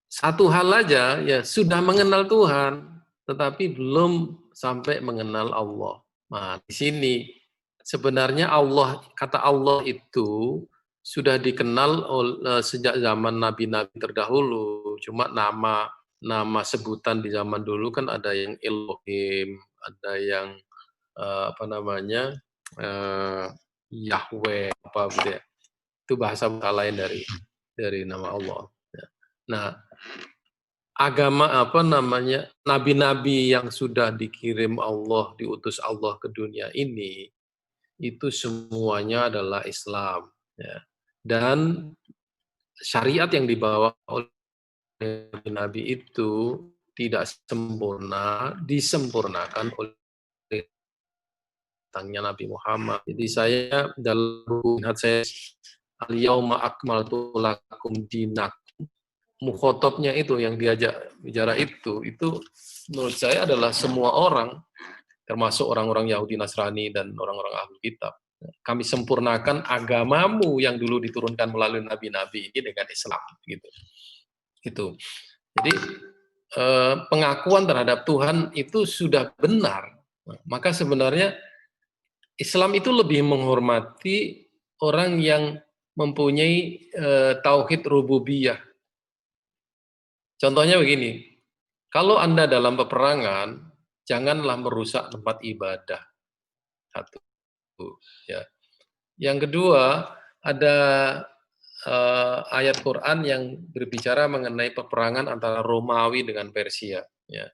satu hal aja, ya, sudah mengenal Tuhan, tetapi belum sampai mengenal Allah. Nah, di sini sebenarnya Allah, kata Allah itu sudah dikenal sejak zaman nabi-nabi terdahulu. Cuma nama sebutan di zaman dulu kan ada yang Elohim, ada yang apa namanya, Yahweh, apa gitu ya. Itu bahasa lain dari nama Allah. Ya. Nah, agama apa namanya, nabi-nabi yang sudah dikirim Allah, diutus Allah ke dunia ini, itu semuanya adalah Islam, ya. Dan syariat yang dibawa oleh nabi itu tidak sempurna, disempurnakan oleh datangnya Nabi Muhammad. Jadi saya dalam buku saya Al-Yauma Akmaltu Lakum Dinakum, mukhotobnya itu yang diajak bicara itu menurut saya adalah semua orang, termasuk orang-orang Yahudi Nasrani dan orang-orang ahli kitab. Kami sempurnakan agamamu yang dulu diturunkan melalui nabi-nabi ini dengan Islam, gitu. Itu. Jadi pengakuan terhadap Tuhan itu sudah benar. Maka sebenarnya Islam itu lebih menghormati orang yang mempunyai tauhid rububiyah. Contohnya begini, kalau Anda dalam peperangan, janganlah merusak tempat ibadah. Satu, ya. Yang kedua, ada ayat Quran yang berbicara mengenai peperangan antara Romawi dengan Persia. Ya.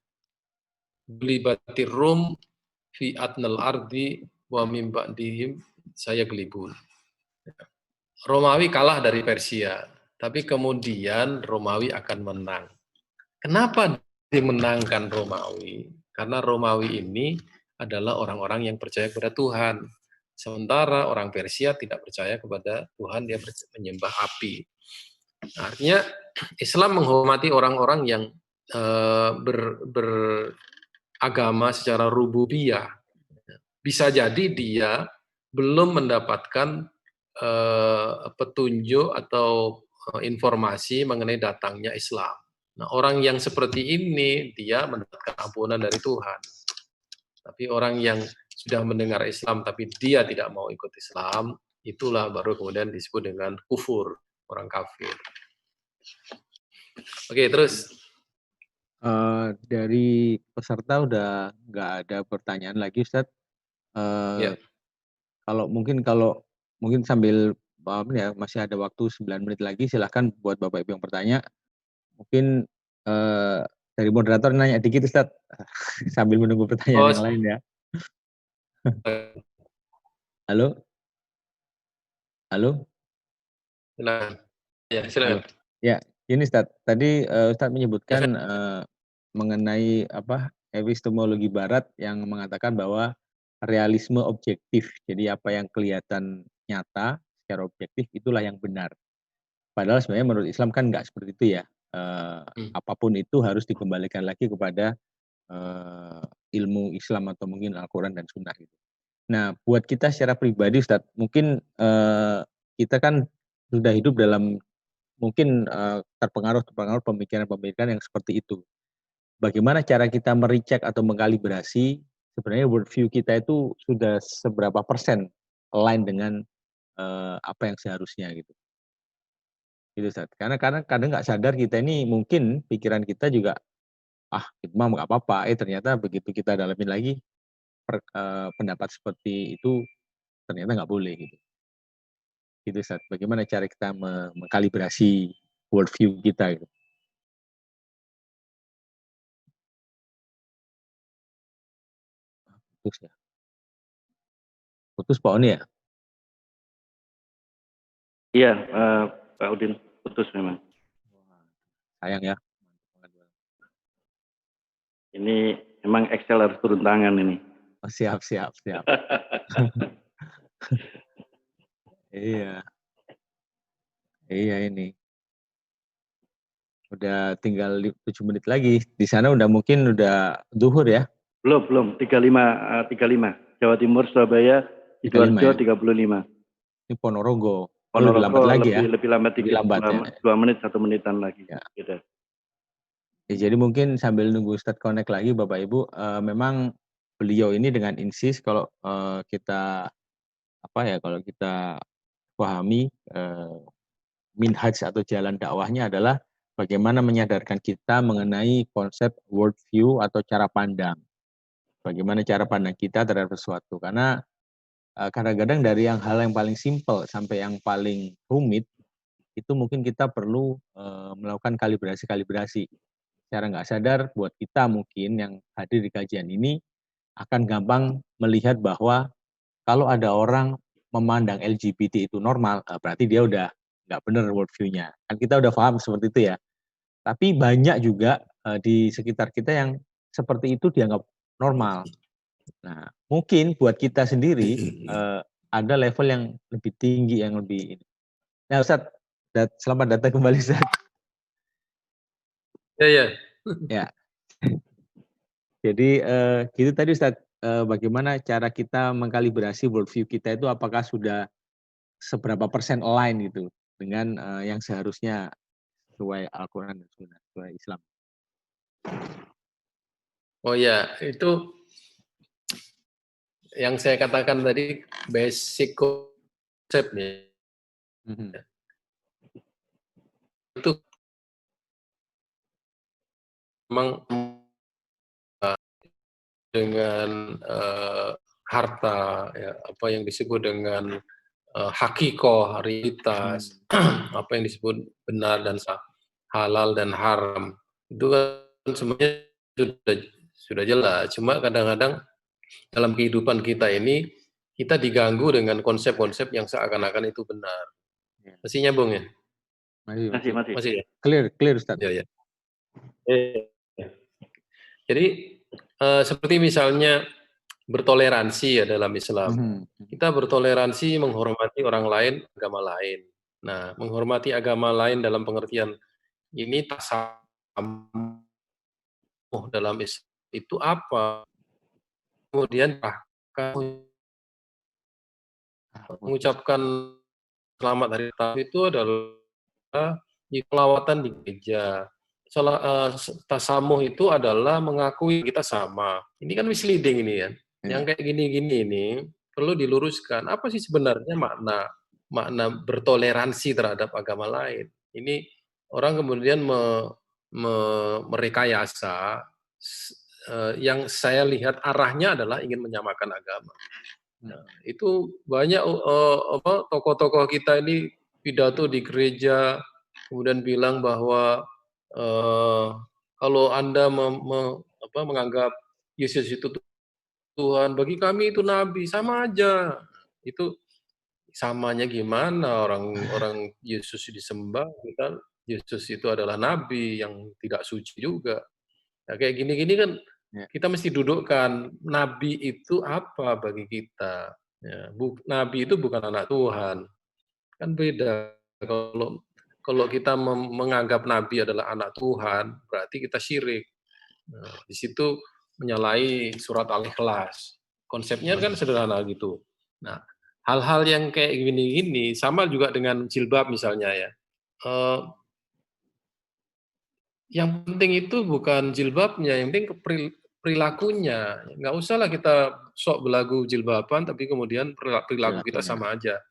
Glibatir Rum fi adnal ardi wa mim ba'dihim saya gelibun. Romawi kalah dari Persia, tapi kemudian Romawi akan menang. Kenapa dimenangkan Romawi? Karena Romawi ini adalah orang-orang yang percaya kepada Tuhan. Sementara orang Persia tidak percaya kepada Tuhan, dia menyembah api. Artinya Islam menghormati orang-orang yang beragama secara rububiyah. Bisa jadi dia belum mendapatkan petunjuk atau informasi mengenai datangnya Islam. Nah, orang yang seperti ini dia mendapatkan ampunan dari Tuhan. Tapi orang yang sudah mendengar Islam tapi dia tidak mau ikut Islam, itulah baru kemudian disebut dengan kufur, orang kafir. Oke, terus dari peserta udah nggak ada pertanyaan lagi, Ustadz. ya. Kalau mungkin sambil ya, masih ada waktu 9 menit lagi, silahkan buat Bapak Ibu yang bertanya. Mungkin dari moderator nanya dikit, Ustadz, sambil menunggu pertanyaan yang lain ya. Halo? Halo? Silakan. Ya, Halo. silakan. Ya, ini Ustaz. Tadi Ustaz menyebutkan Ya, mengenai epistemologi Barat yang mengatakan bahwa realisme objektif. Jadi apa yang kelihatan nyata secara objektif itulah yang benar. Padahal sebenarnya menurut Islam kan nggak seperti itu ya. Apapun itu harus dikembalikan lagi kepada ilmu Islam atau mungkin Al-Quran dan Sunnah gitu. Nah, buat kita secara pribadi Ustaz, mungkin kita kan sudah hidup dalam mungkin terpengaruh pemikiran-pemikiran yang seperti itu. Bagaimana cara kita merecek atau mengkalibrasi sebenarnya worldview kita itu sudah seberapa persen align dengan apa yang seharusnya gitu. Gitu Ustaz. Karena kadang nggak sadar kita ini mungkin pikiran kita juga itu mah nggak apa-apa. Ternyata begitu kita dalamin lagi pendapat seperti itu ternyata nggak boleh gitu. Gitu Ustaz. Bagaimana cara kita mengkalibrasi worldview kita gitu. Putus ya. Putus Pak Oni ya? Iya, Pak Udin, putus memang. Sayang ya. Ini memang Excel harus turun tangan ini. Oh, siap. Iya. Iya ini. Udah tinggal 7 menit lagi. Di sana mungkin udah zuhur ya? Belum. 35. Jawa Timur, Surabaya, 35 Sidoarjo ya? 35. Ini Ponorogo. Ponorogo lebih lambat lagi ya? Lebih lambat Lebih dikit, lambat ya? 2 menit, 1 menitan lagi. Ya. Gitu. Ya, jadi mungkin sambil nunggu Ustadz connect lagi Bapak Ibu, memang beliau ini dengan insist kalau kita pahami minhaj atau jalan dakwahnya adalah bagaimana menyadarkan kita mengenai konsep worldview atau cara pandang. Bagaimana cara pandang kita terhadap sesuatu. Karena kadang-kadang dari hal yang paling simpel sampai yang paling rumit, itu mungkin kita perlu melakukan kalibrasi. Secara nggak sadar buat kita mungkin yang hadir di kajian ini akan gampang melihat bahwa kalau ada orang memandang LGBT itu normal, berarti dia udah nggak benar worldview-nya. Kan kita udah paham seperti itu ya. Tapi banyak juga di sekitar kita yang seperti itu dianggap normal. Nah, mungkin buat kita sendiri ada level yang lebih tinggi, yang lebih ini. Nah, Ustadz, selamat datang kembali, Ustadz. Ya. Ya. Jadi gitu tadi Ustadz, bagaimana cara kita mengkalibrasi worldview kita itu apakah sudah seberapa persen align gitu dengan yang seharusnya sesuai Al-Quran dan Sunnah, sesuai Islam. Oh ya, itu yang saya katakan tadi basic konsepnya. Itu memang dengan harta, ya, apa yang disebut dengan hakikoh, realitas, apa yang disebut benar dan sah, halal dan haram, itu kan semuanya sudah jelas. Cuma kadang-kadang dalam kehidupan kita ini kita diganggu dengan konsep-konsep yang seakan-akan itu benar. Masih nyambung ya? Masih. Ya? Clear Ustaz. Ya. Jadi seperti misalnya bertoleransi ya dalam Islam. Kita bertoleransi menghormati orang lain, agama lain. Nah, menghormati agama lain dalam pengertian ini tasamuh dalam Islam itu apa? Kemudian mengucapkan selamat hari Tahu itu adalah di pelawatan di gereja. Tasamuh itu adalah mengakui kita sama. Ini kan misleading ini kan. Yang kayak gini-gini ini perlu diluruskan. Apa sih sebenarnya makna bertoleransi terhadap agama lain? Ini orang kemudian merekayasa yang saya lihat arahnya adalah ingin menyamakan agama. Nah, itu banyak tokoh-tokoh kita ini pidato di gereja kemudian bilang bahwa kalau Anda menganggap Yesus itu Tuhan, bagi kami itu nabi, sama aja. Itu samanya gimana orang Yesus disembah, kita Yesus itu adalah nabi yang tidak suci juga. Nah, kayak gini-gini kan Ya. kita mesti dudukkan nabi itu apa bagi kita. Ya, nabi itu bukan anak Tuhan. Kan beda. Kalau kita menganggap nabi adalah anak Tuhan, berarti kita syirik. Nah, di situ menyalahi surat Al-Ikhlas. Konsepnya kan sederhana gitu. Nah, hal-hal yang kayak gini-gini sama juga dengan jilbab misalnya ya. Yang penting itu bukan jilbabnya, yang penting perilakunya. Nggak usahlah kita sok belagu jilbaban, tapi kemudian perilaku kita sama aja.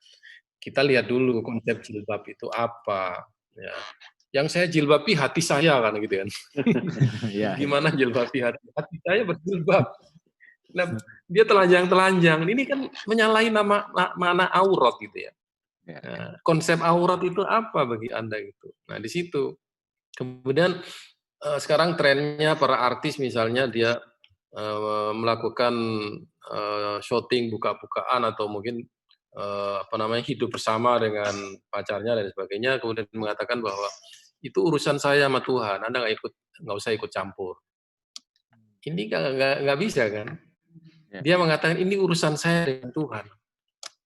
Kita lihat dulu konsep jilbab itu apa. Ya. Yang saya jilbabi hati saya kan gitu kan. Gimana jilbabi hati saya berjilbab. Nah, dia telanjang-telanjang. Ini kan menyalahi mana aurat gitu ya. Nah, konsep aurat itu apa bagi Anda gitu. Nah, di situ. Kemudian sekarang trennya para artis misalnya dia melakukan syuting buka-bukaan atau mungkin hidup bersama dengan pacarnya dan sebagainya, kemudian mengatakan bahwa itu urusan saya sama Tuhan, Anda nggak usah ikut campur. Ini nggak bisa kan? Dia mengatakan ini urusan saya dengan Tuhan.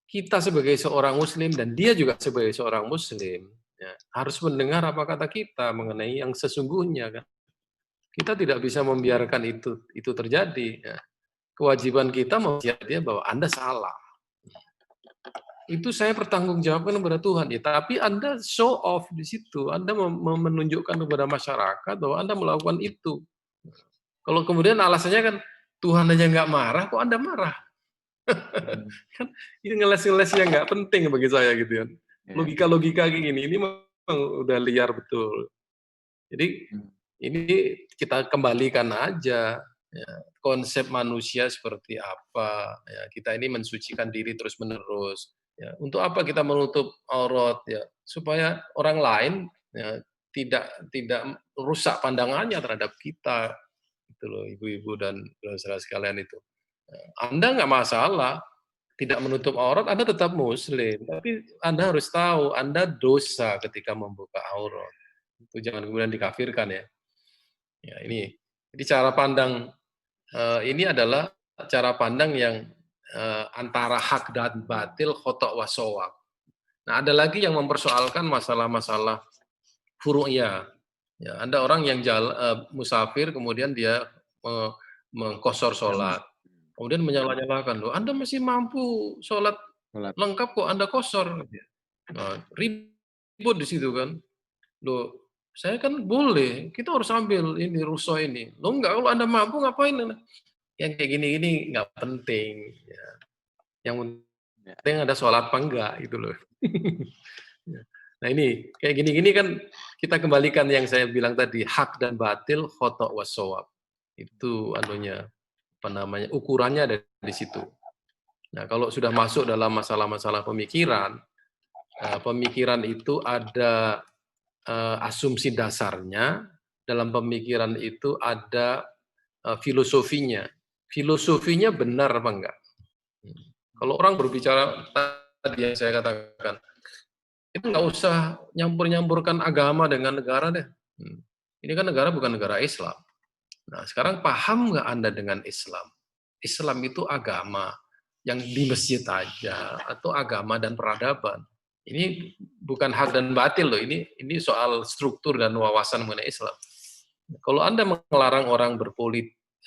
Kita sebagai seorang Muslim dan dia juga sebagai seorang Muslim ya, harus mendengar apa kata kita mengenai yang sesungguhnya kan. Kita tidak bisa membiarkan itu terjadi. Ya. Kewajiban kita melihat dia bahwa Anda salah. Itu saya pertanggungjawabkan kepada Tuhan. Ya, tapi Anda show off di situ. Anda menunjukkan kepada masyarakat bahwa Anda melakukan itu. Kalau kemudian alasannya kan Tuhan aja nggak marah, kok Anda marah? Kan ini ngeles-ngeles yang nggak penting bagi saya gitu kan. Logika-logika kayak gini ini memang udah liar betul. Jadi ini kita kembalikan aja ya, konsep manusia seperti apa. Ya, kita ini mensucikan diri terus-menerus. Ya, untuk apa kita menutup aurat ya? Supaya orang lain ya, tidak rusak pandangannya terhadap kita. Itu loh, ibu-ibu dan saudara sekalian itu. Anda nggak masalah tidak menutup aurat, Anda tetap Muslim. Tapi Anda harus tahu, Anda dosa ketika membuka aurat. Itu jangan kemudian dikafirkan ya. Ya ini. Jadi cara pandang ini adalah cara pandang yang antara hak dan batil, khotok wasowab. Nah ada lagi yang mempersoalkan masalah-masalah furu'iyah. Ya, Anda orang yang musafir kemudian dia mengkosor sholat. Kemudian menyala-nyalakan, loh Anda masih mampu sholat lengkap kok Anda kosor. Nah, ribut di situ kan. Loh, saya kan boleh, kita harus ambil ini rusuh ini. Loh enggak, kalau Anda mampu ngapain? Yang kayak gini-gini nggak penting. Ya. Yang penting ada sholat apa enggak, gitu loh. Nah ini, kayak gini-gini kan kita kembalikan yang saya bilang tadi, hak dan batil, khotok wasowab. Itu anunya, ukurannya ada di situ. Nah, kalau sudah masuk dalam masalah-masalah pemikiran, pemikiran itu ada asumsi dasarnya, dalam pemikiran itu ada filosofinya. Filosofinya benar apa enggak? Kalau orang berbicara tadi yang saya katakan, itu nggak usah nyampur-nyampurkan agama dengan negara deh. Ini kan negara bukan negara Islam. Nah, sekarang paham nggak Anda dengan Islam? Islam itu agama yang di masjid aja atau agama dan peradaban. Ini bukan hak dan batil loh. Ini soal struktur dan wawasan mengenai Islam. Kalau Anda melarang orang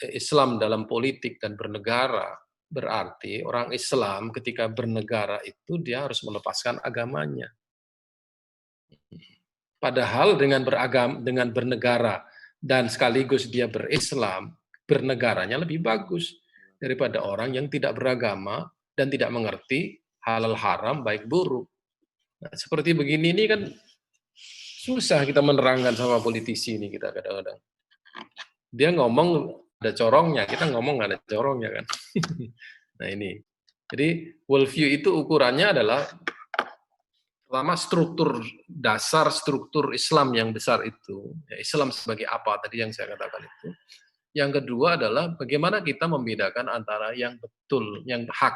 Islam dalam politik dan bernegara, berarti orang Islam ketika bernegara itu dia harus melepaskan agamanya. Padahal dengan bernegara dan sekaligus dia berislam, bernegaranya lebih bagus daripada orang yang tidak beragama dan tidak mengerti halal haram baik buruk. Nah, seperti begini ini kan susah kita menerangkan sama politisi ini kita kadang-kadang. Dia ngomong ada corongnya, kita ngomong nggak ada corongnya kan. Nah ini, jadi worldview itu ukurannya adalah pertama struktur dasar struktur Islam yang besar itu, ya Islam sebagai apa tadi yang saya katakan itu. Yang kedua adalah bagaimana kita membedakan antara yang betul, yang hak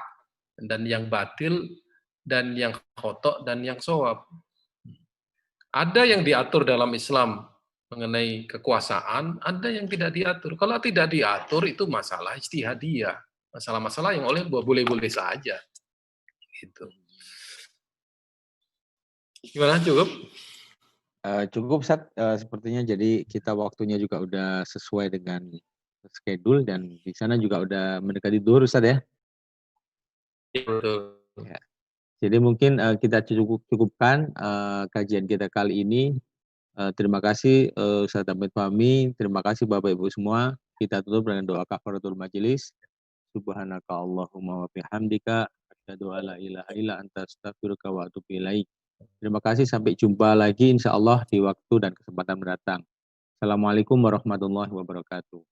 dan yang batil dan yang khotok dan yang shawab. Ada yang diatur dalam Islam mengenai kekuasaan, ada yang tidak diatur. Kalau tidak diatur itu masalah ijtihadiyah, masalah-masalah yang boleh-boleh saja. Gitu. Gimana, cukup? Cukup, Ustaz. Sepertinya jadi kita waktunya juga udah sesuai dengan schedule dan di sana juga udah mendekati zuhur, Ustaz ya. Betul. Ya. Jadi mungkin kita cukupkan kajian kita kali ini. Terima kasih Ustaz Hamid Fahmi, terima kasih Bapak Ibu semua. Kita tutup dengan doa kafaratul majelis. Subhanaka Allahumma wa bihamdika asyhadu alla ilaha illa anta astaghfiruka wa atubu ilaik. Terima kasih, sampai jumpa lagi insyaallah di waktu dan kesempatan mendatang. Assalamualaikum warahmatullahi wabarakatuh.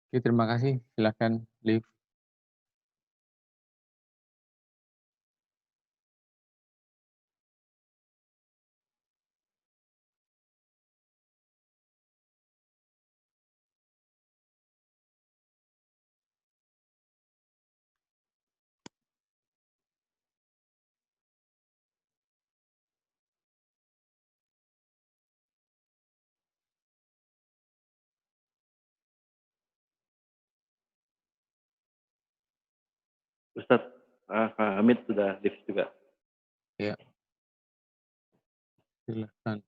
Oke, terima kasih. Silakan, Liv. Ustadz Hamid sudah live juga. Ya. Silakan.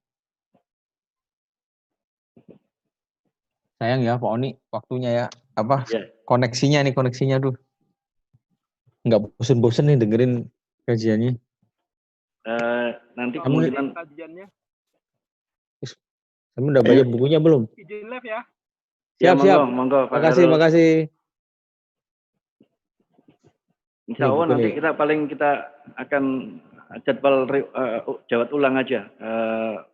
Sayang ya Pak Oni, waktunya ya. Apa Ya. koneksinya tuh. Nggak bosen-bosen nih dengerin kajiannya. Nanti Kamu kemungkinan kajiannya. Kamu udah baca bukunya belum? Izin live ya. ya, Siap. monggo Pak Makasih, Khairul. makasih. Insya Allah nanti kita akan jadwal jawab ulang aja,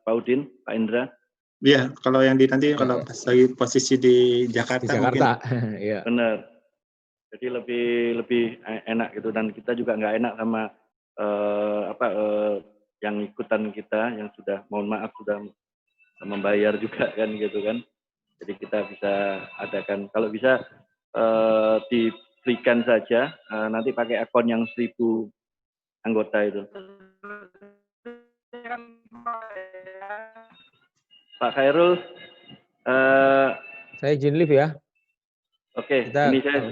Pak Udin, Pak Indra. Iya, kalau yang nanti kalau pas lagi posisi di Jakarta, Di Jakarta, iya. Benar. Jadi lebih enak gitu, dan kita juga nggak enak sama yang ikutan kita yang sudah, mohon maaf, sudah membayar juga kan gitu kan. Jadi kita bisa adakan, kalau bisa diberikan saja, nanti pakai akun yang 1000 anggota itu. Pak Khairul, saya izin live ya. Oke, ini saya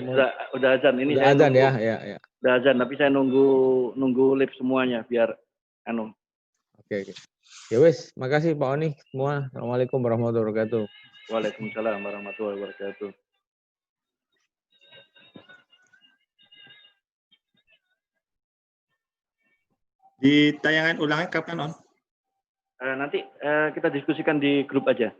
udah azan. Ini udah saya azan nunggu, ya. Udah azan, tapi saya nunggu live semuanya biar Oke. Ya wes, makasih Pak Oni semua. Assalamualaikum warahmatullahi wabarakatuh. Waalaikumsalam warahmatullahi wabarakatuh. Di tayangan ulangnya kapan, On? Nanti kita diskusikan di grup aja.